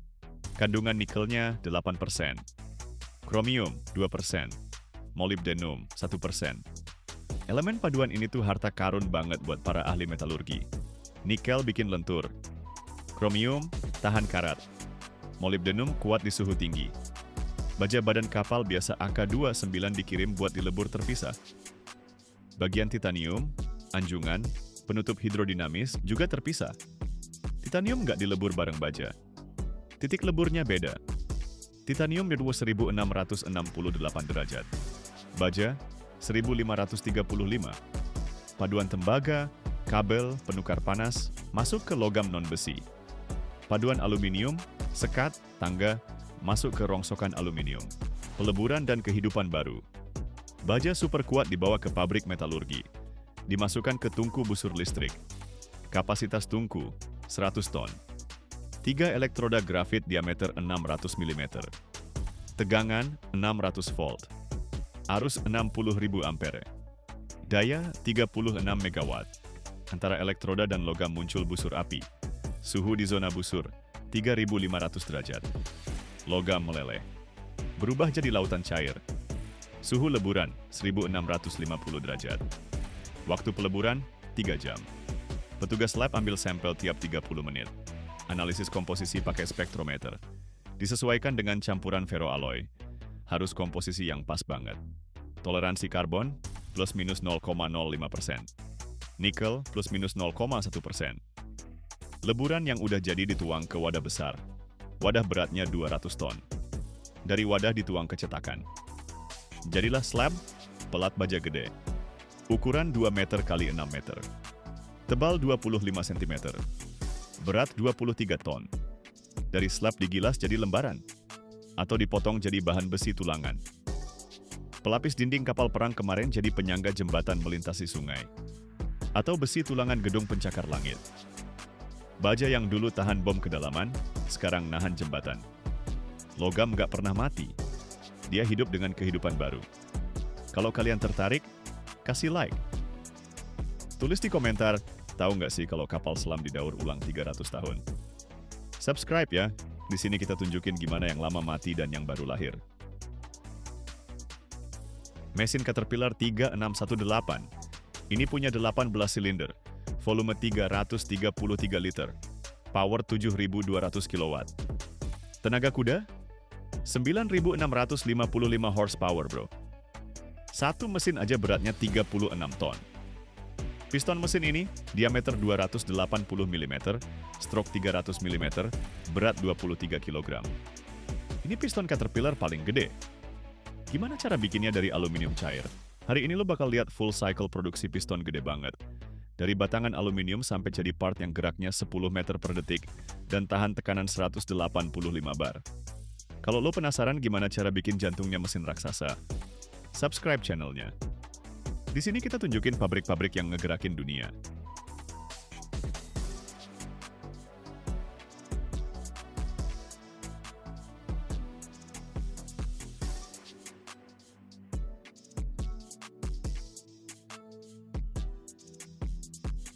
Kandungan nikelnya 8%. Kromium 2%. Molybdenum 1%. Elemen paduan ini tuh harta karun banget buat para ahli metalurgi. Nikel bikin lentur. Kromium tahan karat. Molybdenum kuat di suhu tinggi. Baja badan kapal biasa AK-29 dikirim buat dilebur terpisah. Bagian titanium, anjungan, penutup hidrodinamis juga terpisah. Titanium nggak dilebur bareng baja. Titik leburnya beda. Titanium di 1668 derajat. Baja 1535. Paduan tembaga, kabel, penukar panas, masuk ke logam non-besi. Paduan aluminium, sekat, tangga, masuk ke rongsokan aluminium. Peleburan dan kehidupan baru. Baja super kuat dibawa ke pabrik metalurgi. Dimasukkan ke tungku busur listrik. Kapasitas tungku, 100 ton. 3 elektroda grafit diameter 600 mm. Tegangan, 600 volt. Arus 60.000 ampere. Daya, 36 MW. Antara elektroda dan logam muncul busur api. Suhu di zona busur, 3.500 derajat. Logam meleleh. Berubah jadi lautan cair. Suhu leburan, 1.650 derajat. Waktu peleburan, 3 jam. Petugas lab ambil sampel tiap 30 menit. Analisis komposisi pakai spektrometer. Disesuaikan dengan campuran ferroalloy. Harus komposisi yang pas banget. Toleransi karbon, plus minus 0,05%. Nikel plus minus 0,1%. Leburan yang udah jadi dituang ke wadah besar. Wadah beratnya 200 ton. Dari wadah dituang ke cetakan. Jadilah slab, pelat baja gede. Ukuran 2 meter x 6 meter. Tebal 25 cm. Berat 23 ton. Dari slab digilas jadi lembaran. Atau dipotong jadi bahan besi tulangan. Pelapis dinding kapal perang kemarin jadi penyangga jembatan melintasi sungai. Atau besi tulangan gedung pencakar langit. Baja yang dulu tahan bom kedalaman, sekarang nahan jembatan. Logam nggak pernah mati. Dia hidup dengan kehidupan baru. Kalau kalian tertarik, kasih like. Tulis di komentar, tahu nggak sih kalau kapal selam didaur ulang 300 tahun? Subscribe ya, di sini kita tunjukin gimana yang lama mati dan yang baru lahir. Mesin Caterpillar 3618. Ini punya 18 silinder, volume 333 liter, power 7.200 kW. Tenaga kuda? 9.655 horsepower, bro. Satu mesin aja beratnya 36 ton. Piston mesin ini, diameter 280 mm, stroke 300 mm, berat 23 kg. Ini piston Caterpillar paling gede. Gimana cara bikinnya dari aluminium cair? Hari ini lo bakal lihat full cycle produksi piston gede banget. Dari batangan aluminium sampai jadi part yang geraknya 10 meter per detik dan tahan tekanan 185 bar. Kalau lo penasaran gimana cara bikin jantungnya mesin raksasa, subscribe channelnya. Di sini kita tunjukin pabrik-pabrik yang ngegerakin dunia.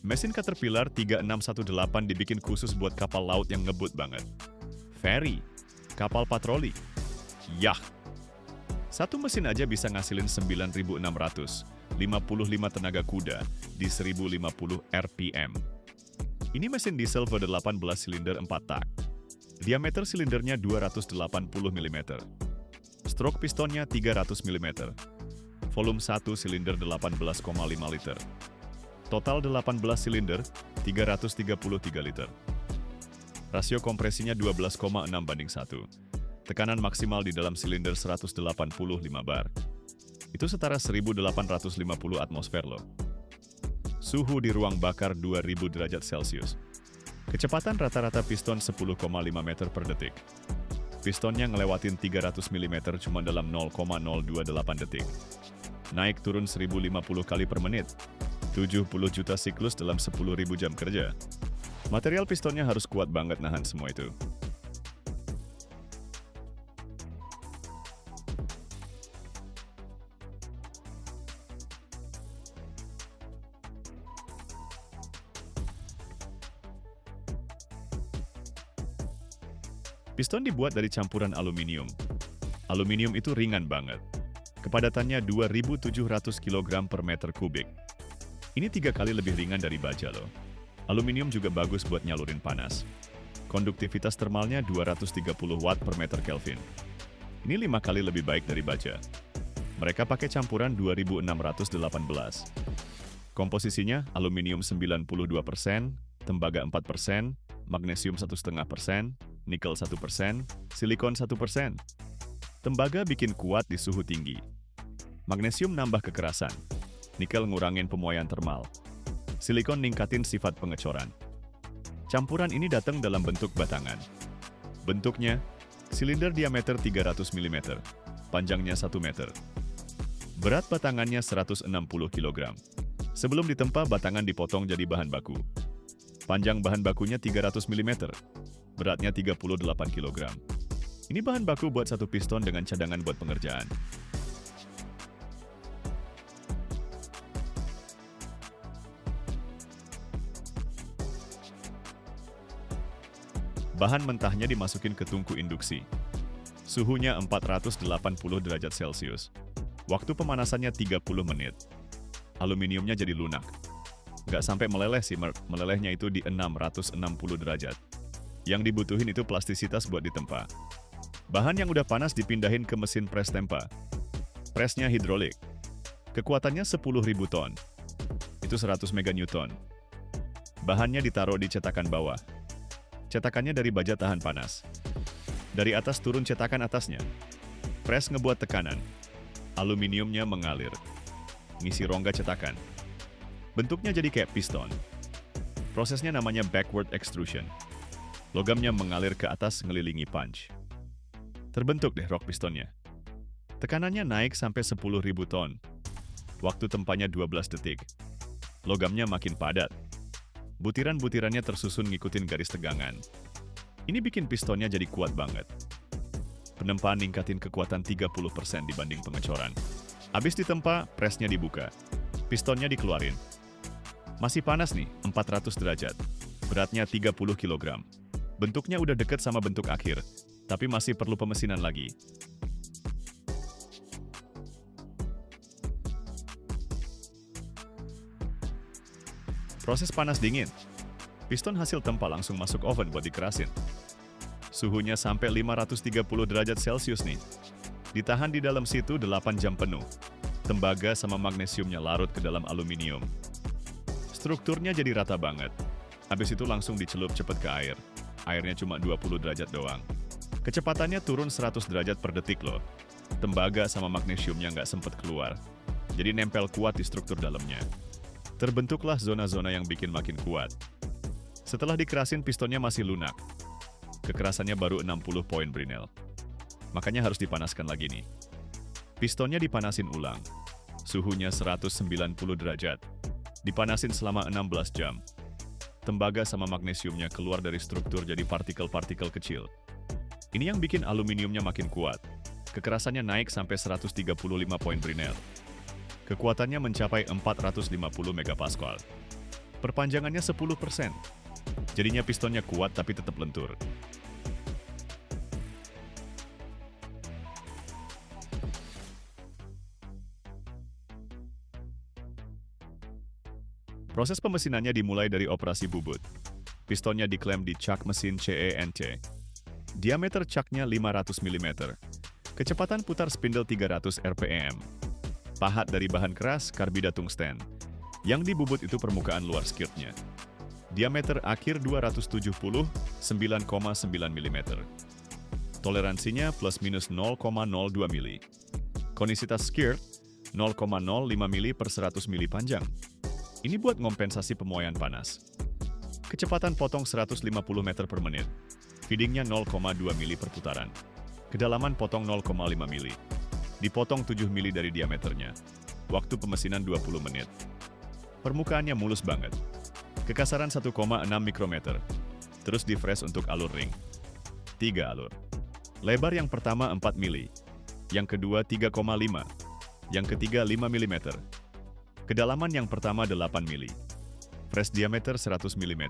Mesin Caterpillar 3618 dibikin khusus buat kapal laut yang ngebut banget. Ferry, kapal patroli, yacht. Satu mesin aja bisa ngasilin 9.600, 55 tenaga kuda di 1050 RPM. Ini mesin diesel V18 silinder 4 tak. Diameter silindernya 280 mm. Stroke pistonnya 300 mm. Volume 1 silinder 18,5 liter. Total 18 silinder, 333 liter. Rasio kompresinya 12,6:1. Tekanan maksimal di dalam silinder 185 bar. Itu setara 1850 atmosfer loh. Suhu di ruang bakar 2000 derajat Celcius. Kecepatan rata-rata piston 10,5 meter per detik. Pistonnya ngelewatin 300 mm cuma dalam 0,028 detik. Naik turun 1050 kali per menit. 70 juta siklus dalam 10.000 jam kerja. Material pistonnya harus kuat banget nahan semua itu. Piston dibuat dari campuran aluminium. Aluminium itu ringan banget. Kepadatannya 2.700 kg per meter kubik. Ini 3 kali lebih ringan dari baja loh. Aluminium juga bagus buat nyalurin panas. Konduktivitas termalnya 230 watt per meter Kelvin. Ini 5 kali lebih baik dari baja. Mereka pakai campuran 2618. Komposisinya aluminium 92%, tembaga 4%, magnesium 1,5%, nikel 1%, silikon 1%. Tembaga bikin kuat di suhu tinggi. Magnesium nambah kekerasan. Nikel ngurangin pemuaian termal. Silikon ningkatin sifat pengecoran. Campuran ini datang dalam bentuk batangan. Bentuknya, silinder diameter 300 mm, panjangnya 1 meter. Berat batangannya 160 kg. Sebelum ditempa, batangan dipotong jadi bahan baku. Panjang bahan bakunya 300 mm, beratnya 38 kg. Ini bahan baku buat satu piston dengan cadangan buat pengerjaan. Bahan mentahnya dimasukin ke tungku induksi. Suhunya 480 derajat Celcius. Waktu pemanasannya 30 menit. Aluminiumnya jadi lunak. Nggak sampai meleleh sih, melelehnya itu di 660 derajat. Yang dibutuhin itu plastisitas buat ditempa. Bahan yang udah panas dipindahin ke mesin pres tempa. Presnya hidrolik. Kekuatannya 10.000 ton. Itu 100 meganewton. Bahannya ditaruh di cetakan bawah. Cetakannya dari baja tahan panas. Dari atas turun cetakan atasnya. Pres ngebuat tekanan. Aluminiumnya mengalir. Ngisi rongga cetakan. Bentuknya jadi kayak piston. Prosesnya namanya backward extrusion. Logamnya mengalir ke atas ngelilingi punch. Terbentuk deh rok pistonnya. Tekanannya naik sampai 10.000 ton. Waktu tempanya 12 detik. Logamnya makin padat. Butiran-butirannya tersusun ngikutin garis tegangan. Ini bikin pistonnya jadi kuat banget. Penempaan ningkatin kekuatan 30% dibanding pengecoran. Habis ditempa, presnya dibuka. Pistonnya dikeluarin. Masih panas nih, 400 derajat. Beratnya 30 kg. Bentuknya udah deket sama bentuk akhir, tapi masih perlu pemesinan lagi. Proses panas dingin. Piston hasil tempa langsung masuk oven buat dikerasin. Suhunya sampai 530 derajat Celcius nih. Ditahan di dalam situ 8 jam penuh. Tembaga sama magnesiumnya larut ke dalam aluminium. Strukturnya jadi rata banget. Habis itu langsung dicelup cepet ke air. Airnya cuma 20 derajat doang. Kecepatannya turun 100 derajat per detik loh. Tembaga sama magnesiumnya nggak sempet keluar. Jadi nempel kuat di struktur dalamnya. Terbentuklah zona-zona yang bikin makin kuat. Setelah dikerasin, pistonnya masih lunak. Kekerasannya baru 60 poin Brinell. Makanya harus dipanaskan lagi nih. Pistonnya dipanasin ulang. Suhunya 190 derajat. Dipanasin selama 16 jam. Tembaga sama magnesiumnya keluar dari struktur jadi partikel-partikel kecil. Ini yang bikin aluminiumnya makin kuat. Kekerasannya naik sampai 135 poin Brinell. Kekuatannya mencapai 450 megapascal. Perpanjangannya 10%. Jadinya pistonnya kuat tapi tetap lentur. Proses pemesinannya dimulai dari operasi bubut. Pistonnya diklem di cak mesin CENC. Diameter caknya 500 mm. Kecepatan putar spindle 300 rpm. Pahat dari bahan keras karbida tungsten. Yang dibubut itu permukaan luar skirtnya. Diameter akhir 270, 9,9 mm. Toleransinya plus minus 0,02 mili. Konisitas skirt 0,05 mili per 100 mili panjang. Ini buat ngompensasi pemuaian panas. Kecepatan potong 150 meter per menit. Feedingnya 0,2 mili per putaran. Kedalaman potong 0,5 mili. Dipotong 7 mili dari diameternya. Waktu pemesinan 20 menit. Permukaannya mulus banget. Kekasaran 1,6 mikrometer. Terus di fresh untuk alur ring. 3 alur. Lebar yang pertama 4 mili. Yang kedua 3,5. Yang ketiga 5 mm. Kedalaman yang pertama 8 mili. Fresh diameter 100 mm.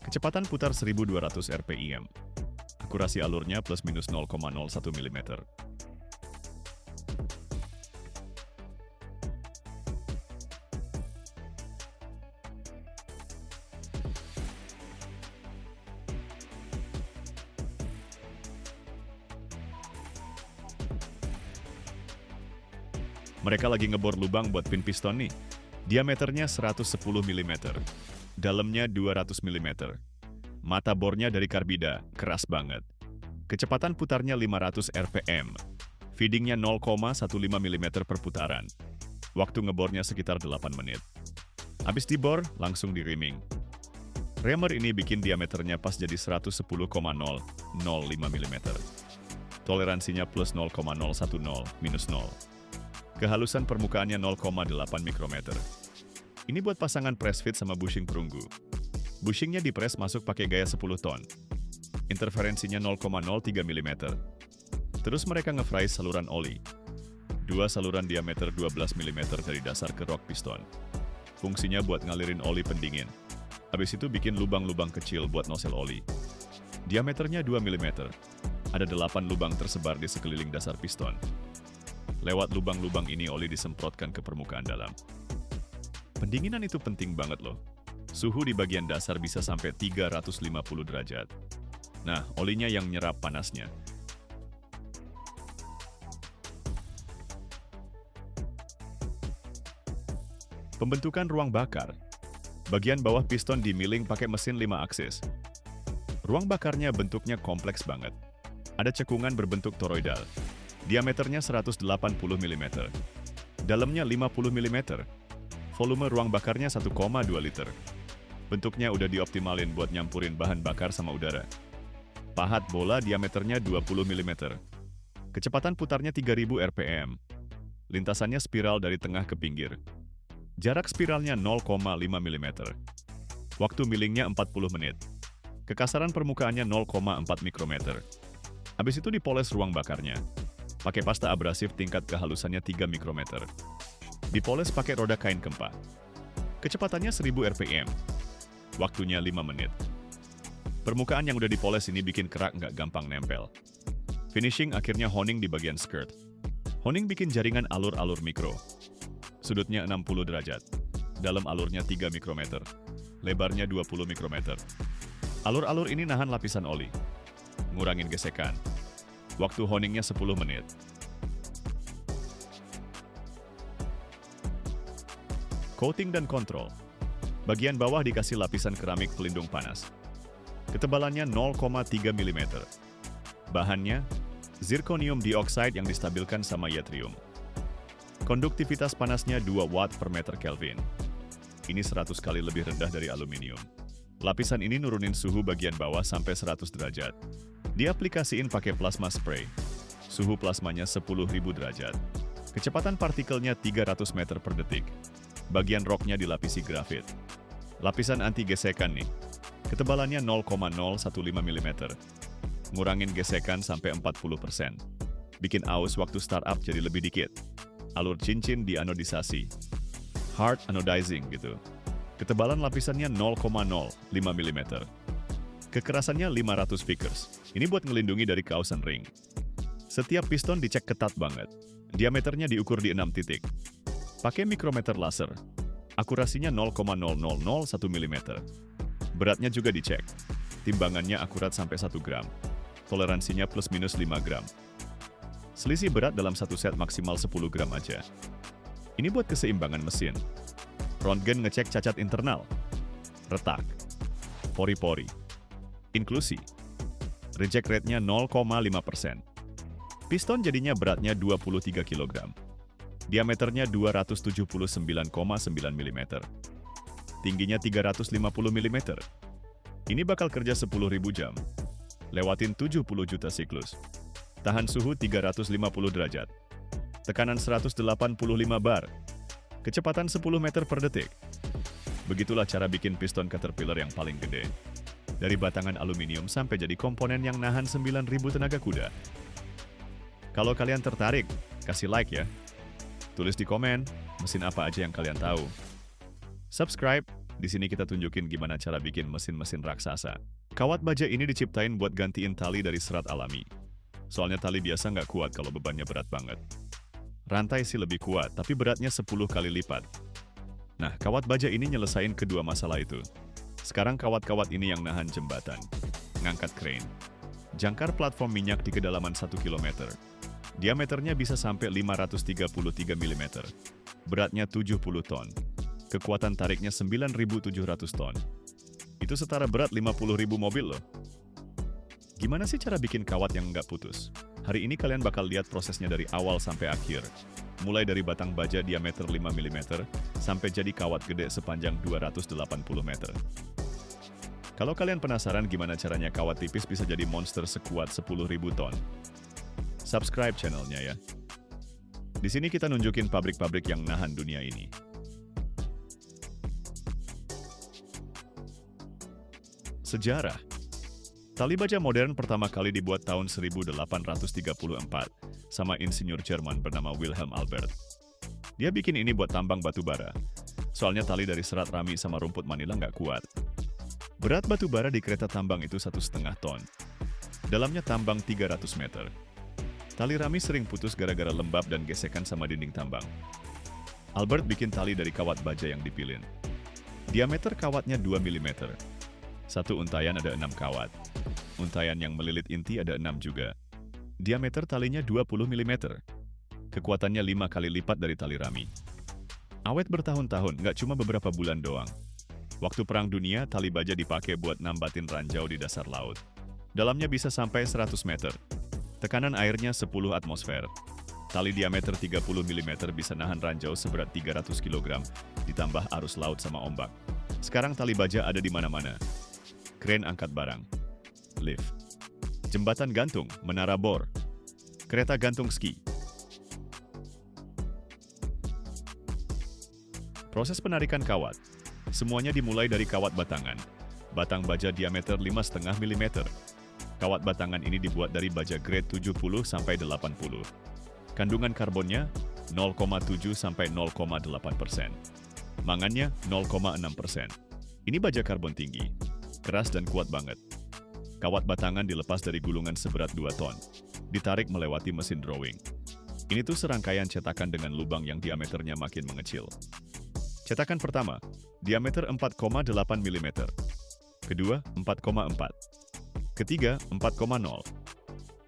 Kecepatan putar 1200 rpm. Akurasi alurnya plus minus 0,01 mm. Mereka lagi ngebor lubang buat pin piston nih. Diameternya 110 mm. Dalamnya 200 mm. Mata bornya dari karbida, keras banget. Kecepatan putarnya 500 rpm. Feedingnya 0,15 mm per putaran. Waktu ngebornya sekitar 8 menit. Habis dibor, langsung di rimming. Reamer ini bikin diameternya pas jadi 110,005 mm. Toleransinya plus 0,010 minus 0. Kehalusan permukaannya 0,8 mikrometer. Ini buat pasangan press fit sama bushing perunggu. Bushingnya dipres masuk pakai gaya 10 ton. Interferensinya 0,03 mm. Terus mereka nge-fry saluran oli. 2 saluran diameter 12 mm dari dasar ke rock piston. Fungsinya buat ngalirin oli pendingin. Habis itu bikin lubang-lubang kecil buat nosel oli. Diameternya 2 mm. Ada 8 lubang tersebar di sekeliling dasar piston. Lewat lubang-lubang ini oli disemprotkan ke permukaan dalam. Pendinginan itu penting banget loh. Suhu di bagian dasar bisa sampai 350 derajat. Nah, olinya yang nyerap panasnya. Pembentukan ruang bakar. Bagian bawah piston dimiling pakai mesin 5 aksis. Ruang bakarnya bentuknya kompleks banget. Ada cekungan berbentuk toroidal. Diameternya 180 mm. Dalamnya 50 mm. Volume ruang bakarnya 1,2 liter. Bentuknya udah dioptimalin buat nyampurin bahan bakar sama udara. Pahat bola diameternya 20 mm. Kecepatan putarnya 3000 rpm. Lintasannya spiral dari tengah ke pinggir. Jarak spiralnya 0,5 mm. Waktu millingnya 40 menit. Kekasaran permukaannya 0,4 mikrometer. Habis itu dipoles ruang bakarnya. Pakai pasta abrasif tingkat kehalusannya 3 mikrometer. Dipoles pakai roda kain kempa. Kecepatannya 1000 rpm. Waktunya 5 menit. Permukaan yang udah dipoles ini bikin kerak nggak gampang nempel. Finishing akhirnya honing di bagian skirt. Honing bikin jaringan alur-alur mikro. Sudutnya 60 derajat. Dalam alurnya 3 mikrometer. Lebarnya 20 mikrometer. Alur-alur ini nahan lapisan oli. Ngurangin gesekan. Waktu honingnya 10 menit. Coating dan kontrol. Bagian bawah dikasih lapisan keramik pelindung panas. Ketebalannya 0,3 mm. Bahannya, zirconium dioxide yang distabilkan sama yttrium. Konduktivitas panasnya 2 watt per meter Kelvin. Ini 100 kali lebih rendah dari aluminium. Lapisan ini nurunin suhu bagian bawah sampai 100 derajat. Diaplikasiin pakai plasma spray. Suhu plasmanya 10.000 derajat. Kecepatan partikelnya 300 meter per detik. Bagian roknya dilapisi grafit. Lapisan anti gesekan nih. Ketebalannya 0,015 mm. Ngurangin gesekan sampai 40%. Bikin aus waktu startup jadi lebih dikit. Alur cincin dianodisasi. Hard anodizing gitu. Ketebalan lapisannya 0,05 mm. Kekerasannya 500 Vickers. Ini buat ngelindungi dari kausan ring. Setiap piston dicek ketat banget. Diameternya diukur di 6 titik. Pakai mikrometer laser. Akurasinya 0,0001 mm. Beratnya juga dicek. Timbangannya akurat sampai 1 gram. Toleransinya plus minus 5 gram. Selisih berat dalam satu set maksimal 10 gram aja. Ini buat keseimbangan mesin. Röntgen ngecek cacat internal. Retak. Pori-pori. Inklusi. Reject rate-nya 0,5%. Piston jadinya beratnya 23 kg. Diameternya 279,9 mm. Tingginya 350 mm. Ini bakal kerja 10.000 jam. Lewatin 70 juta siklus. Tahan suhu 350 derajat. Tekanan 185 bar. Kecepatan 10 meter per detik. Begitulah cara bikin piston Caterpillar yang paling gede. Dari batangan aluminium sampai jadi komponen yang nahan 9.000 tenaga kuda. Kalau kalian tertarik, kasih like ya. Tulis di komen, mesin apa aja yang kalian tahu. Subscribe, di sini kita tunjukin gimana cara bikin mesin-mesin raksasa. Kawat baja ini diciptain buat gantiin tali dari serat alami. Soalnya tali biasa nggak kuat kalau bebannya berat banget. Rantai sih lebih kuat, tapi beratnya 10 kali lipat. Nah, kawat baja ini nyelesain kedua masalah itu. Sekarang kawat-kawat ini yang nahan jembatan, ngangkat crane, jangkar platform minyak di kedalaman 1 km. Diameternya bisa sampai 533 mm. Beratnya 70 ton. Kekuatan tariknya 9.700 ton. Itu setara berat 50.000 mobil loh. Gimana sih cara bikin kawat yang nggak putus? Hari ini kalian bakal lihat prosesnya dari awal sampai akhir. Mulai dari batang baja diameter 5 mm, sampai jadi kawat gede sepanjang 280 meter. Kalau kalian penasaran gimana caranya kawat tipis bisa jadi monster sekuat 10.000 ton, subscribe channelnya ya. Di sini kita nunjukin pabrik-pabrik yang nahan dunia ini. Sejarah. Tali baja modern pertama kali dibuat tahun 1834 sama insinyur Jerman bernama Wilhelm Albert. Dia bikin ini buat tambang batu bara. Soalnya tali dari serat rami sama rumput Manila nggak kuat. Berat batu bara di kereta tambang itu 1,5 ton. Dalamnya tambang 300 meter. Tali rami sering putus gara-gara lembab dan gesekan sama dinding tambang. Albert bikin tali dari kawat baja yang dipilin. Diameter kawatnya 2 mm. Satu untayan ada 6 kawat. Untayan yang melilit inti ada 6 juga. Diameter talinya 20 mm. Kekuatannya 5 kali lipat dari tali rami. Awet bertahun-tahun, nggak cuma beberapa bulan doang. Waktu Perang Dunia, tali baja dipakai buat nambatin ranjau di dasar laut. Dalamnya bisa sampai 100 meter. Tekanan airnya 10 atmosfer. Tali diameter 30 mm bisa nahan ranjau seberat 300 kg, ditambah arus laut sama ombak. Sekarang tali baja ada di mana-mana. Kren angkat barang, lift, jembatan gantung, menara bor, kereta gantung ski. Proses penarikan kawat, semuanya dimulai dari kawat batangan. Batang baja diameter 5,5 mm. Kawat batangan ini dibuat dari baja grade 70 sampai 80. Kandungan karbonnya 0,7 sampai 0,8%. Mangannya 0,6%. Ini baja karbon tinggi. Keras dan kuat banget. Kawat batangan dilepas dari gulungan seberat 2 ton. Ditarik melewati mesin drawing. Ini tuh serangkaian cetakan dengan lubang yang diameternya makin mengecil. Cetakan pertama, diameter 4,8 mm. Kedua, 4,4. Ketiga, 4,0.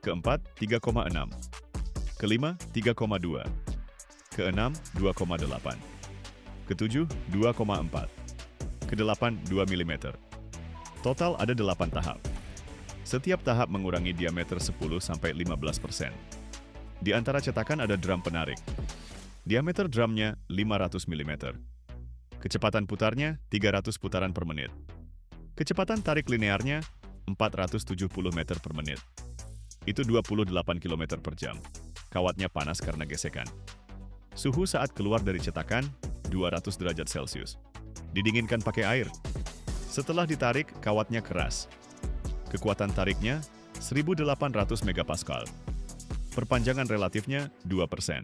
Keempat, 3,6. Kelima, 3,2. Keenam, 2,8. Ketujuh, 2,4. Kedelapan, 2 mm. Total ada 8 tahap. Setiap tahap mengurangi diameter 10-15%. Di antara cetakan ada drum penarik. Diameter drumnya 500 mm. Kecepatan putarnya 300 putaran per menit. Kecepatan tarik linearnya 470 meter per menit. Itu 28 km per jam. Kawatnya panas karena gesekan. Suhu saat keluar dari cetakan 200 derajat Celcius. Didinginkan pakai air. Setelah ditarik, kawatnya keras. Kekuatan tariknya 1800 megapascal. Perpanjangan relatifnya 2%.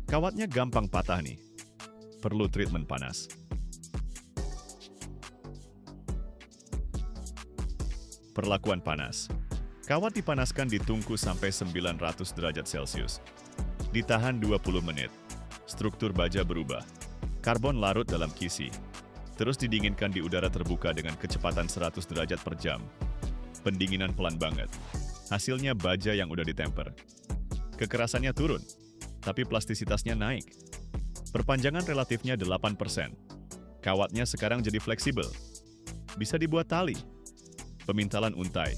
Kawatnya gampang patah nih. Perlu treatment panas. Perlakuan panas. Kawat dipanaskan di tungku sampai 900 derajat Celcius. Ditahan 20 menit. Struktur baja berubah. Karbon larut dalam kisi. Terus didinginkan di udara terbuka dengan kecepatan 100 derajat per jam. Pendinginan pelan banget. Hasilnya baja yang udah ditemper. Kekerasannya turun, tapi plastisitasnya naik. Perpanjangan relatifnya 8%. Kawatnya sekarang jadi fleksibel. Bisa dibuat tali. Pemintalan untai.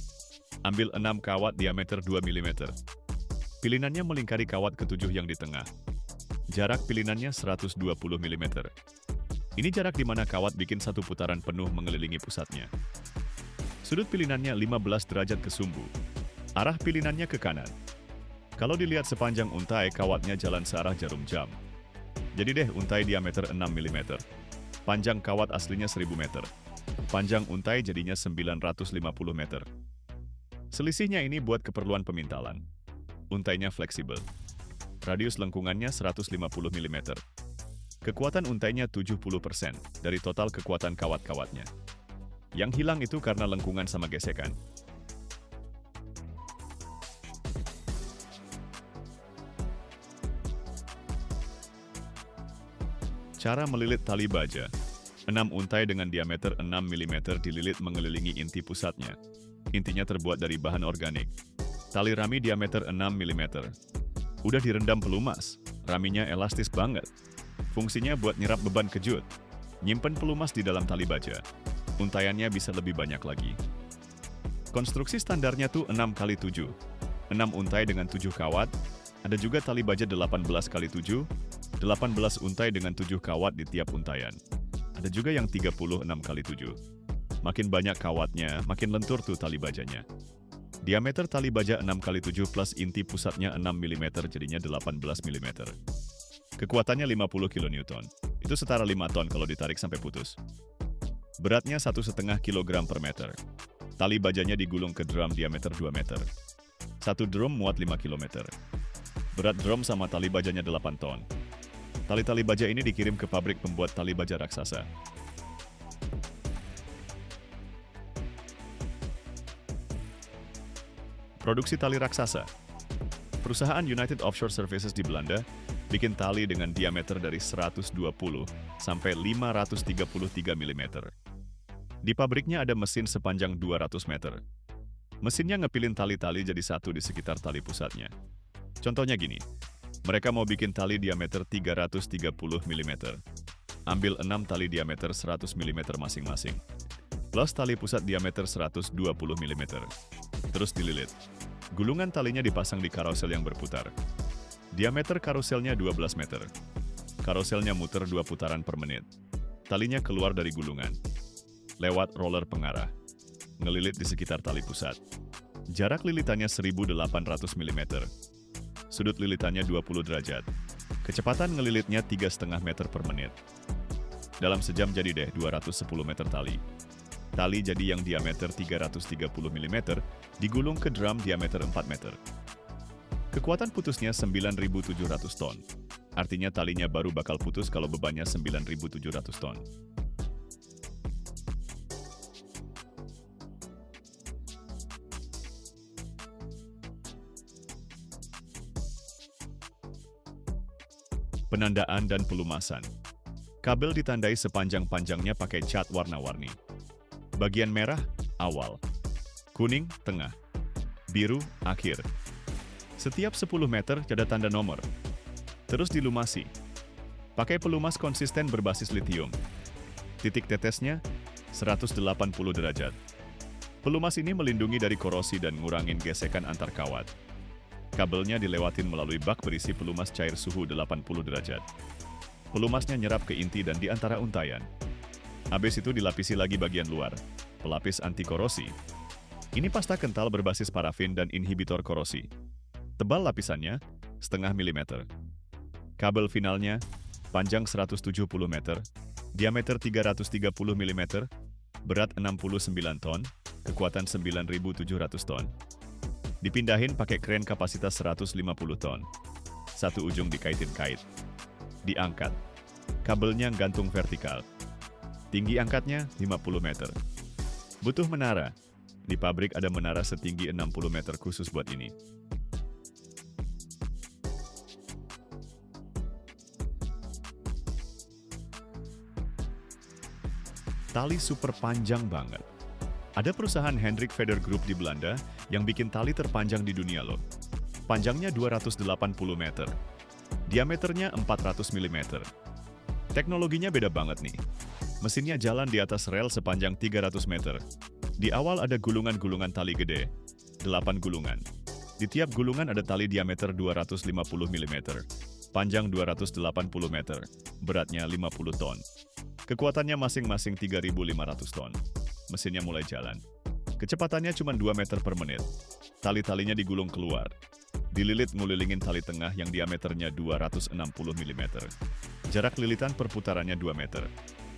Ambil 6 kawat diameter 2 mm. Pilinannya melingkari kawat ketujuh yang di tengah. Jarak pilinannya 120 mm. Ini jarak di mana kawat bikin satu putaran penuh mengelilingi pusatnya. Sudut pilinannya 15 derajat ke sumbu. Arah pilinannya ke kanan. Kalau dilihat sepanjang untai, kawatnya jalan searah jarum jam. Jadi deh untai diameter 6 mm. Panjang kawat aslinya 1000 meter. Panjang untai jadinya 950 meter. Selisihnya ini buat keperluan pemintalan. Untainya fleksibel. Radius lengkungannya 150 mm. Kekuatan untainya 70% dari total kekuatan kawat-kawatnya. Yang hilang itu karena lengkungan sama gesekan. Cara melilit tali baja. 6 untai dengan diameter 6 mm dililit mengelilingi inti pusatnya. Intinya terbuat dari bahan organik. Tali rami diameter 6 mm. Udah direndam pelumas, raminya elastis banget. Fungsinya buat nyerap beban kejut. Nyimpen pelumas di dalam tali baja. Untaiannya bisa lebih banyak lagi. Konstruksi standarnya tuh 6x7. 6 untai dengan 7 kawat. Ada juga tali baja 18x7. 18 untai dengan 7 kawat di tiap untaian. Ada juga yang 36x7. Makin banyak kawatnya, makin lentur tuh tali bajanya. Diameter tali baja 6x7 plus inti pusatnya 6 mm jadinya 18 mm. Kekuatannya 50 kN. Itu setara 5 ton kalau ditarik sampai putus. Beratnya 1,5 kg per meter. Tali bajanya digulung ke drum diameter 2 meter. Satu drum muat 5 km. Berat drum sama tali bajanya 8 ton. Tali-tali baja ini dikirim ke pabrik pembuat tali baja raksasa. Produksi tali raksasa. Perusahaan United Offshore Services di Belanda bikin tali dengan diameter dari 120 sampai 533 mm. Di pabriknya ada mesin sepanjang 200 meter. Mesinnya ngepilin tali-tali jadi satu di sekitar tali pusatnya. Contohnya gini, mereka mau bikin tali diameter 330 mm. Ambil 6 tali diameter 100 mm masing-masing. Plus tali pusat diameter 120 mm. Terus dililit. Gulungan talinya dipasang di karosel yang berputar. Diameter karoselnya 12 meter. Karoselnya muter 2 putaran per menit. Talinya keluar dari gulungan. Lewat roller pengarah. Ngelilit di sekitar tali pusat. Jarak lilitannya 1800 mm. Sudut lilitannya 20 derajat. Kecepatan ngelilitnya 3,5 meter per menit. Dalam sejam jadi deh 210 meter tali. Tali jadi yang diameter 330 mm digulung ke drum diameter 4 meter. Kekuatan putusnya 9.700 ton. Artinya talinya baru bakal putus kalau bebannya 9.700 ton. Penandaan dan pelumasan. Kabel ditandai sepanjang-panjangnya pakai cat warna-warni. Bagian merah, awal. Kuning, tengah. Biru, akhir. Setiap 10 meter ada tanda nomor. Terus dilumasi. Pakai pelumas konsisten berbasis litium. Titik tetesnya 180 derajat. Pelumas ini melindungi dari korosi dan ngurangin gesekan antar kawat. Kabelnya dilewatin melalui bak berisi pelumas cair suhu 80 derajat. Pelumasnya nyerap ke inti dan di antara untaian. Habis itu dilapisi lagi bagian luar, pelapis anti korosi. Ini pasta kental berbasis parafin dan inhibitor korosi. Tebal lapisannya, 0,5 mm. Kabel finalnya, panjang 170 meter, diameter 330 mm, berat 69 ton, kekuatan 9.700 ton. Dipindahin pakai kren kapasitas 150 ton. Satu ujung dikaitin kait. Diangkat. Kabelnya gantung vertikal. Tinggi angkatnya 50 meter. Butuh menara. Di pabrik ada menara setinggi 60 meter khusus buat ini. Tali super panjang banget. Ada perusahaan Hendrik Feder Group di Belanda yang bikin tali terpanjang di dunia loh. Panjangnya 280 meter. Diameternya 400 mm. Teknologinya beda banget nih. Mesinnya jalan di atas rel sepanjang 300 meter. Di awal ada gulungan-gulungan tali gede, 8 gulungan. Di tiap gulungan ada tali diameter 250 mm, panjang 280 meter, beratnya 50 ton. Kekuatannya masing-masing 3.500 ton. Mesinnya mulai jalan. Kecepatannya cuma 2 meter per menit. Tali-talinya digulung keluar. Dililit ngulilingin tali tengah yang diameternya 260 mm. Jarak lilitan perputarannya 2 meter.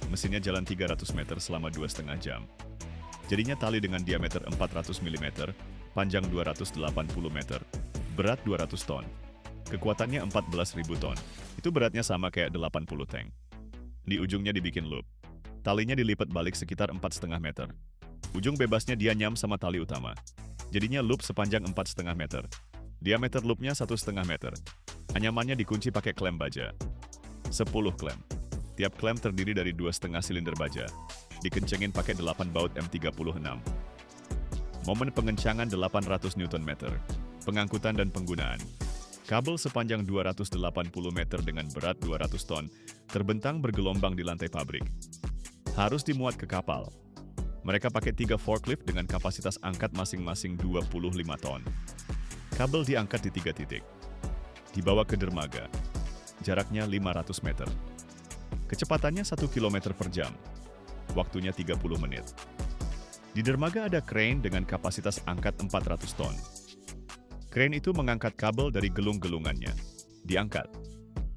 Mesinnya jalan 300 meter selama 2,5 jam. Jadinya tali dengan diameter 400 mm, panjang 280 meter, berat 200 ton. Kekuatannya 14.000 ton. Itu beratnya sama kayak 80 tank. Di ujungnya dibikin loop. Talinya dilipat balik sekitar 4,5 meter. Ujung bebasnya dia nyam sama tali utama. Jadinya loop sepanjang 4,5 meter. Diameter loopnya 1,5 meter. Anyamannya dikunci pakai klem baja. 10 klem. Tiap klem terdiri dari 2,5 silinder baja. Dikencengin pakai 8 baut M36. Momen pengencangan 800 Nm. Pengangkutan dan penggunaan. Kabel sepanjang 280 meter dengan berat 200 ton terbentang bergelombang di lantai pabrik. Harus dimuat ke kapal. Mereka pakai 3 forklift dengan kapasitas angkat masing-masing 25 ton. Kabel diangkat di 3 titik. Dibawa ke dermaga. Jaraknya 500 meter. Kecepatannya 1 km per jam. Waktunya 30 menit. Di dermaga ada crane dengan kapasitas angkat 400 ton. Crane itu mengangkat kabel dari gelung-gelungannya. Diangkat.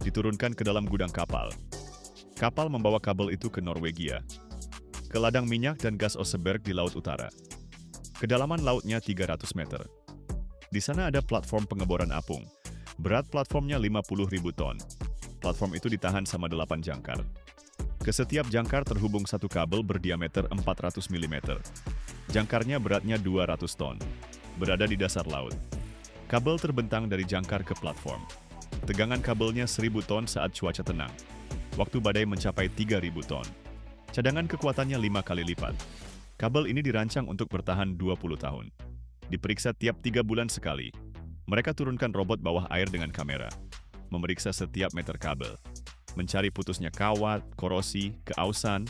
Diturunkan ke dalam gudang kapal. Kapal membawa kabel itu ke Norwegia. Ke ladang minyak dan gas Oseberg di Laut Utara. Kedalaman lautnya 300 meter. Di sana ada platform pengeboran apung. Berat platformnya 50.000 ton. Platform itu ditahan sama 8 jangkar. Ke setiap jangkar terhubung satu kabel berdiameter 400 mm. Jangkarnya beratnya 200 ton. Berada di dasar laut. Kabel terbentang dari jangkar ke platform. Tegangan kabelnya 1.000 ton saat cuaca tenang. Waktu badai mencapai 3.000 ton. Cadangan kekuatannya 5 kali lipat. Kabel ini dirancang untuk bertahan 20 tahun. Diperiksa tiap 3 bulan sekali. Mereka turunkan robot bawah air dengan kamera. Memeriksa setiap meter kabel. Mencari putusnya kawat, korosi, keausan.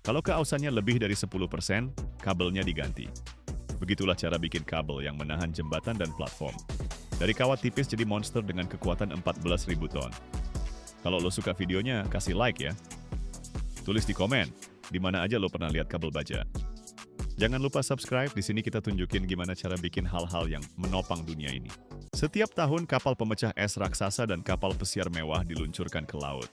Kalau keausannya lebih dari 10%, kabelnya diganti. Begitulah cara bikin kabel yang menahan jembatan dan platform. Dari kawat tipis jadi monster dengan kekuatan 14.000 ton. Kalau lo suka videonya, kasih like ya. Tulis di komen, di mana aja lo pernah lihat kabel baja. Jangan lupa subscribe, di sini kita tunjukin gimana cara bikin hal-hal yang menopang dunia ini. Setiap tahun kapal pemecah es raksasa dan kapal pesiar mewah diluncurkan ke laut.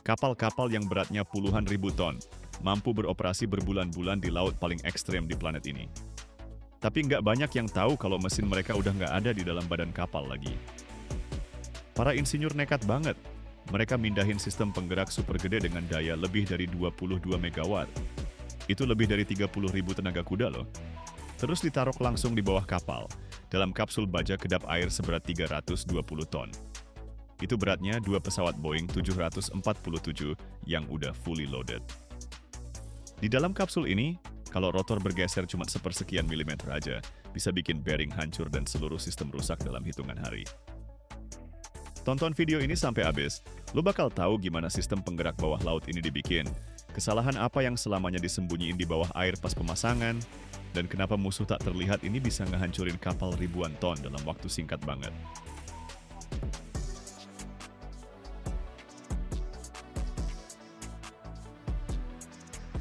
Kapal-kapal yang beratnya puluhan ribu ton, mampu beroperasi berbulan-bulan di laut paling ekstrem di planet ini. Tapi nggak banyak yang tahu kalau mesin mereka udah nggak ada di dalam badan kapal lagi. Para insinyur nekat banget. Mereka mindahin sistem penggerak super gede dengan daya lebih dari 22 megawatt. Itu lebih dari 30.000 tenaga kuda loh. Terus ditaruh langsung di bawah kapal, dalam kapsul baja kedap air seberat 320 ton. Itu beratnya 2 pesawat Boeing 747 yang udah fully loaded. Di dalam kapsul ini, kalau rotor bergeser cuma sepersekian milimeter aja, bisa bikin bearing hancur dan seluruh sistem rusak dalam hitungan hari. Tonton video ini sampai habis, lo bakal tahu gimana sistem penggerak bawah laut ini dibikin, kesalahan apa yang selamanya disembunyiin di bawah air pas pemasangan, dan kenapa musuh tak terlihat ini bisa ngehancurin kapal ribuan ton dalam waktu singkat banget.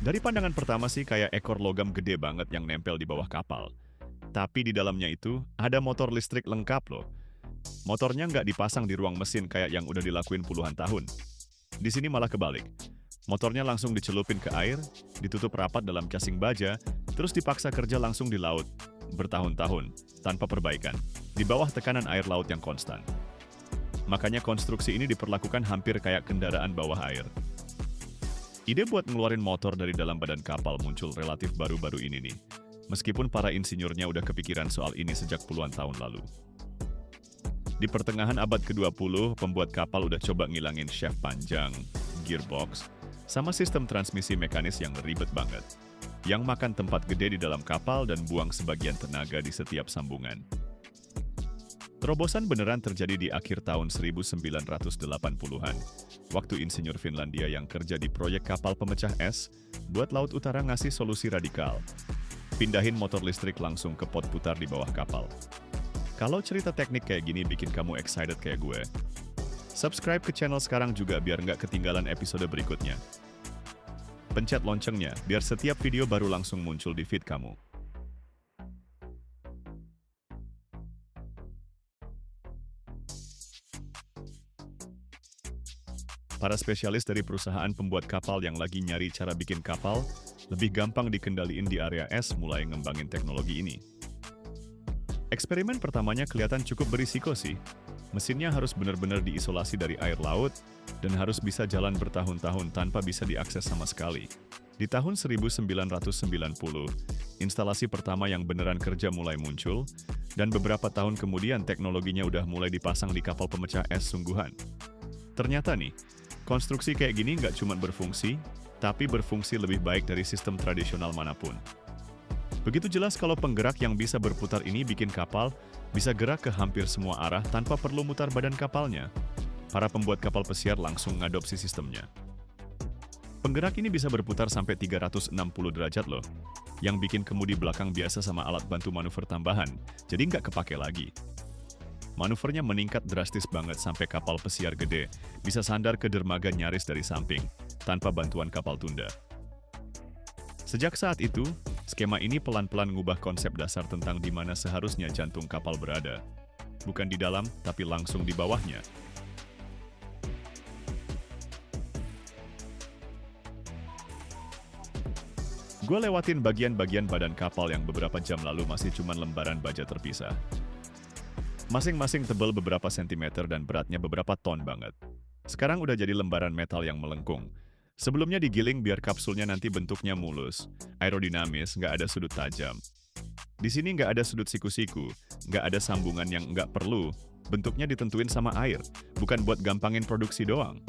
Dari pandangan pertama sih kayak ekor logam gede banget yang nempel di bawah kapal. Tapi di dalamnya itu ada motor listrik lengkap loh. Motornya nggak dipasang di ruang mesin kayak yang udah dilakuin puluhan tahun. Di sini malah kebalik. Motornya langsung dicelupin ke air, ditutup rapat dalam casing baja, terus dipaksa kerja langsung di laut, bertahun-tahun, tanpa perbaikan, di bawah tekanan air laut yang konstan. Makanya konstruksi ini diperlakukan hampir kayak kendaraan bawah air. Ide buat ngeluarin motor dari dalam badan kapal muncul relatif baru-baru ini nih, meskipun para insinyurnya udah kepikiran soal ini sejak puluhan tahun lalu. Di pertengahan abad ke-20, pembuat kapal udah coba ngilangin shaft panjang, gearbox, sama sistem transmisi mekanis yang ribet banget, yang makan tempat gede di dalam kapal dan buang sebagian tenaga di setiap sambungan. Terobosan beneran terjadi di akhir tahun 1980-an, waktu insinyur Finlandia yang kerja di proyek kapal pemecah es, buat Laut Utara ngasih solusi radikal. Pindahin motor listrik langsung ke pot putar di bawah kapal. Kalau cerita teknik kayak gini bikin kamu excited kayak gue, subscribe ke channel sekarang juga biar nggak ketinggalan episode berikutnya. Pencet loncengnya biar setiap video baru langsung muncul di feed kamu. Para spesialis dari perusahaan pembuat kapal yang lagi nyari cara bikin kapal lebih gampang dikendaliin di area es mulai ngembangin teknologi ini. Eksperimen pertamanya kelihatan cukup berisiko sih. Mesinnya harus benar-benar diisolasi dari air laut dan harus bisa jalan bertahun-tahun tanpa bisa diakses sama sekali. Di tahun 1990, instalasi pertama yang beneran kerja mulai muncul, dan beberapa tahun kemudian teknologinya udah mulai dipasang di kapal pemecah es sungguhan. Ternyata nih, konstruksi kayak gini nggak cuma berfungsi, tapi berfungsi lebih baik dari sistem tradisional manapun. Begitu jelas kalau penggerak yang bisa berputar ini bikin kapal bisa gerak ke hampir semua arah tanpa perlu mutar badan kapalnya. Para pembuat kapal pesiar langsung ngadopsi sistemnya. Penggerak ini bisa berputar sampai 360 derajat loh, yang bikin kemudi belakang biasa sama alat bantu manuver tambahan, jadi nggak kepake lagi. Manuvernya meningkat drastis banget sampai kapal pesiar gede bisa sandar ke dermaga nyaris dari samping, tanpa bantuan kapal tunda. Sejak saat itu, skema ini pelan-pelan ngubah konsep dasar tentang di mana seharusnya jantung kapal berada. Bukan di dalam, tapi langsung di bawahnya. Gue lewatin bagian-bagian badan kapal yang beberapa jam lalu masih cuma lembaran baja terpisah. Masing-masing tebal beberapa sentimeter dan beratnya beberapa ton banget. Sekarang udah jadi lembaran metal yang melengkung. Sebelumnya digiling biar kapsulnya nanti bentuknya mulus, aerodinamis, nggak ada sudut tajam. Di sini nggak ada sudut siku-siku, nggak ada sambungan yang nggak perlu. Bentuknya ditentuin sama air, bukan buat gampangin produksi doang.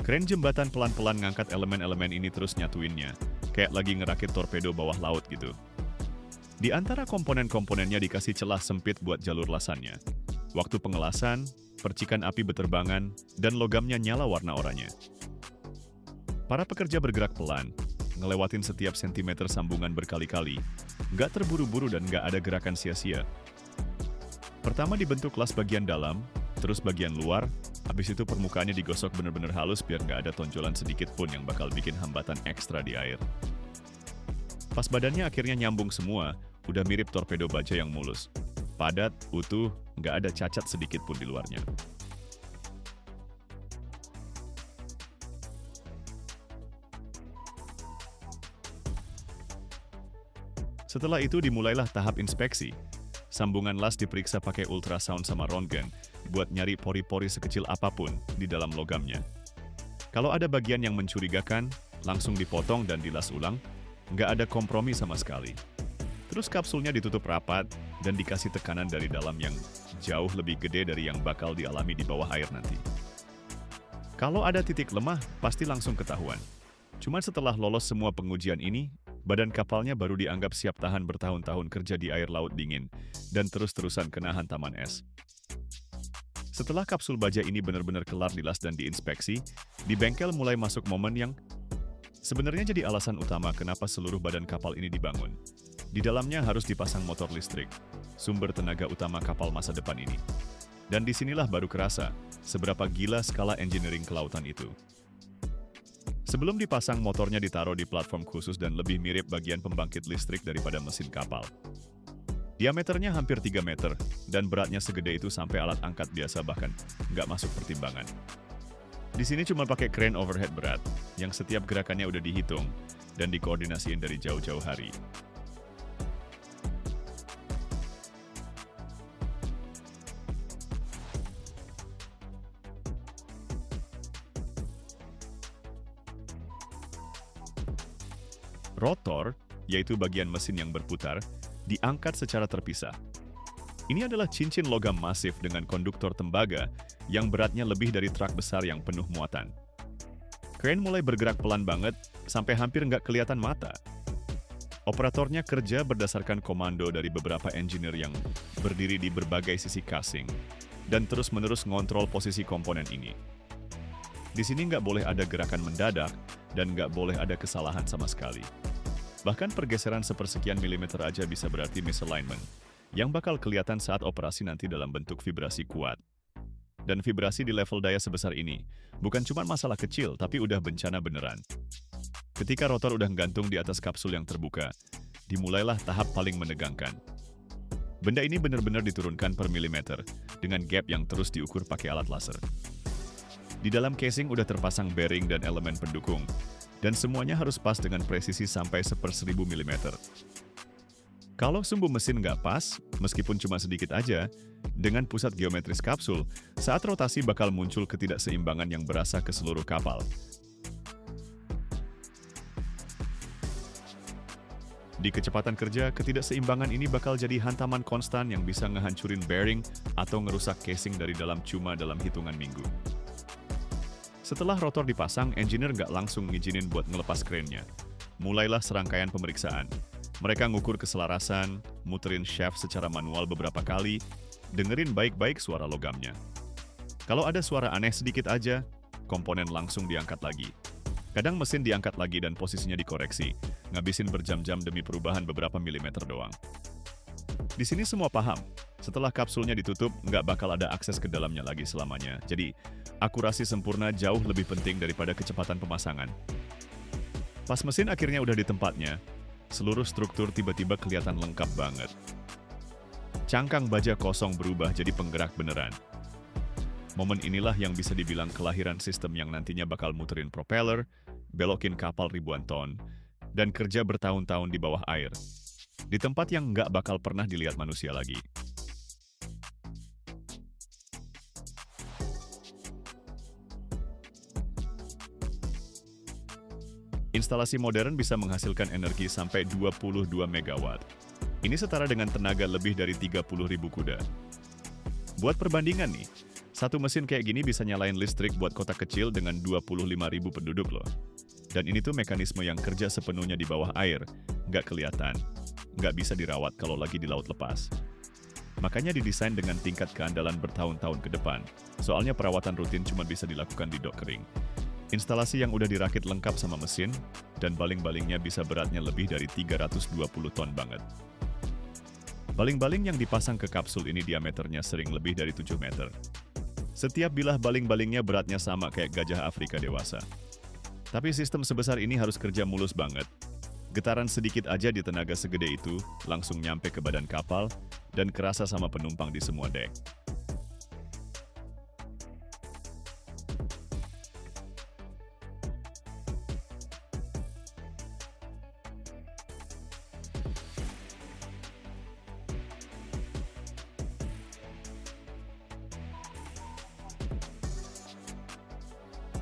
Kren jembatan pelan-pelan ngangkat elemen-elemen ini terus nyatuinnya, kayak lagi ngerakit torpedo bawah laut gitu. Di antara komponen-komponennya dikasih celah sempit buat jalur lasannya. Waktu pengelasan, percikan api beterbangan, dan logamnya nyala warna oranye. Para pekerja bergerak pelan, ngelewatin setiap sentimeter sambungan berkali-kali, nggak terburu-buru dan nggak ada gerakan sia-sia. Pertama dibentuk las bagian dalam, terus bagian luar, habis itu permukaannya digosok bener-bener halus biar nggak ada tonjolan sedikit pun yang bakal bikin hambatan ekstra di air. Pas badannya akhirnya nyambung semua, udah mirip torpedo baja yang mulus. Padat, utuh, nggak ada cacat sedikit pun di luarnya. Setelah itu dimulailah tahap inspeksi. Sambungan las diperiksa pakai ultrasound sama röntgen buat nyari pori-pori sekecil apapun di dalam logamnya. Kalau ada bagian yang mencurigakan, langsung dipotong dan dilas ulang, nggak ada kompromi sama sekali. Terus kapsulnya ditutup rapat dan dikasih tekanan dari dalam yang jauh lebih gede dari yang bakal dialami di bawah air nanti. Kalau ada titik lemah, pasti langsung ketahuan. Cuma setelah lolos semua pengujian ini, badan kapalnya baru dianggap siap tahan bertahun-tahun kerja di air laut dingin dan terus-terusan kena hantaman es. Setelah kapsul baja ini benar-benar kelar dilas dan diinspeksi, di bengkel mulai masuk momen yang sebenarnya jadi alasan utama kenapa seluruh badan kapal ini dibangun. Di dalamnya harus dipasang motor listrik, sumber tenaga utama kapal masa depan ini. Dan disinilah baru kerasa seberapa gila skala engineering kelautan itu. Sebelum dipasang, motornya ditaruh di platform khusus dan lebih mirip bagian pembangkit listrik daripada mesin kapal. Diameternya hampir 3 meter, dan beratnya segede itu sampai alat angkat biasa bahkan nggak masuk pertimbangan. Di sini cuma pakai crane overhead berat, yang setiap gerakannya udah dihitung dan dikoordinasiin dari jauh-jauh hari. Rotor, yaitu bagian mesin yang berputar, diangkat secara terpisah. Ini adalah cincin logam masif dengan konduktor tembaga yang beratnya lebih dari truk besar yang penuh muatan. Crane mulai bergerak pelan banget sampai hampir nggak kelihatan mata. Operatornya kerja berdasarkan komando dari beberapa engineer yang berdiri di berbagai sisi casing dan terus-menerus ngontrol posisi komponen ini. Di sini nggak boleh ada gerakan mendadak dan nggak boleh ada kesalahan sama sekali. Bahkan pergeseran sepersekian milimeter aja bisa berarti misalignment, yang bakal kelihatan saat operasi nanti dalam bentuk vibrasi kuat. Dan vibrasi di level daya sebesar ini, bukan cuma masalah kecil, tapi udah bencana beneran. Ketika rotor udah gantung di atas kapsul yang terbuka, dimulailah tahap paling menegangkan. Benda ini benar-benar diturunkan per milimeter, dengan gap yang terus diukur pakai alat laser. Di dalam casing udah terpasang bearing dan elemen pendukung, dan semuanya harus pas dengan presisi sampai 1/1000 mm. Kalau sumbu mesin nggak pas, meskipun cuma sedikit aja, dengan pusat geometris kapsul, saat rotasi bakal muncul ketidakseimbangan yang berasa ke seluruh kapal. Di kecepatan kerja, ketidakseimbangan ini bakal jadi hantaman konstan yang bisa ngehancurin bearing atau ngerusak casing dari dalam cuma dalam hitungan minggu. Setelah rotor dipasang, engineer nggak langsung ngizinin buat ngelepas krennya. Mulailah serangkaian pemeriksaan. Mereka ngukur keselarasan, muterin shaft secara manual beberapa kali, dengerin baik-baik suara logamnya. Kalau ada suara aneh sedikit aja, komponen langsung diangkat lagi. Kadang mesin diangkat lagi dan posisinya dikoreksi, ngabisin berjam-jam demi perubahan beberapa milimeter doang. Di sini semua paham, setelah kapsulnya ditutup, nggak bakal ada akses ke dalamnya lagi selamanya. Jadi, akurasi sempurna jauh lebih penting daripada kecepatan pemasangan. Pas mesin akhirnya udah di tempatnya, seluruh struktur tiba-tiba kelihatan lengkap banget. Cangkang baja kosong berubah jadi penggerak beneran. Momen inilah yang bisa dibilang kelahiran sistem yang nantinya bakal muterin propeller, belokin kapal ribuan ton, dan kerja bertahun-tahun di bawah air. Di tempat yang nggak bakal pernah dilihat manusia lagi. Instalasi modern bisa menghasilkan energi sampai 22 MW. Ini setara dengan tenaga lebih dari 30.000 kuda. Buat perbandingan nih, satu mesin kayak gini bisa nyalain listrik buat kota kecil dengan 25.000 penduduk loh. Dan ini tuh mekanisme yang kerja sepenuhnya di bawah air, nggak kelihatan, nggak bisa dirawat kalau lagi di laut lepas. Makanya didesain dengan tingkat keandalan bertahun-tahun ke depan, soalnya perawatan rutin cuma bisa dilakukan di dok kering. Instalasi yang udah dirakit lengkap sama mesin, dan baling-balingnya bisa beratnya lebih dari 320 ton banget. Baling-baling yang dipasang ke kapsul ini diameternya sering lebih dari 7 meter. Setiap bilah baling-balingnya beratnya sama kayak gajah Afrika dewasa. Tapi sistem sebesar ini harus kerja mulus banget. Getaran sedikit aja di tenaga segede itu langsung nyampe ke badan kapal dan kerasa sama penumpang di semua dek.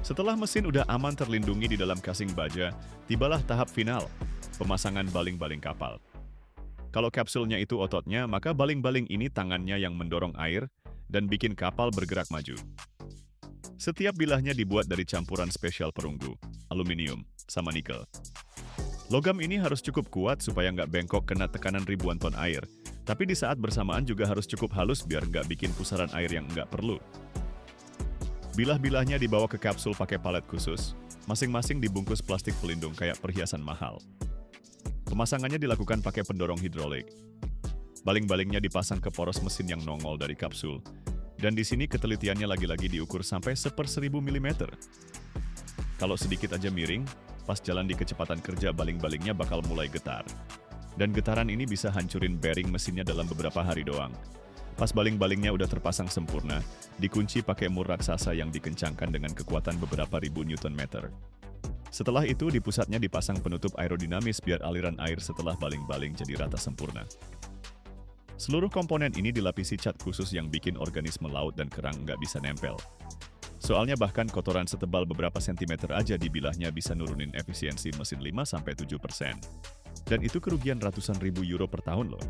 Setelah mesin udah aman terlindungi di dalam casing baja, tibalah tahap final, pemasangan baling-baling kapal. Kalau kapsulnya itu ototnya, maka baling-baling ini tangannya yang mendorong air dan bikin kapal bergerak maju. Setiap bilahnya dibuat dari campuran spesial perunggu, aluminium, sama nikel. Logam ini harus cukup kuat supaya nggak bengkok kena tekanan ribuan ton air, tapi di saat bersamaan juga harus cukup halus biar nggak bikin pusaran air yang nggak perlu. Bilah-bilahnya dibawa ke kapsul pakai palet khusus, masing-masing dibungkus plastik pelindung kayak perhiasan mahal. Pemasangannya dilakukan pakai pendorong hidrolik. Baling-balingnya dipasang ke poros mesin yang nongol dari kapsul, dan di sini ketelitiannya lagi-lagi diukur sampai 1/1000 mm. Kalau sedikit aja miring, pas jalan di kecepatan kerja baling-balingnya bakal mulai getar. Dan getaran ini bisa hancurin bearing mesinnya dalam beberapa hari doang. Pas baling-balingnya udah terpasang sempurna, dikunci pakai mur raksasa yang dikencangkan dengan kekuatan beberapa ribu Newton meter. Setelah itu, di pusatnya dipasang penutup aerodinamis biar aliran air setelah baling-baling jadi rata sempurna. Seluruh komponen ini dilapisi cat khusus yang bikin organisme laut dan kerang nggak bisa nempel. Soalnya bahkan kotoran setebal beberapa sentimeter aja di bilahnya bisa nurunin efisiensi mesin 5-7%. Dan itu kerugian ratusan ribu euro per tahun loh.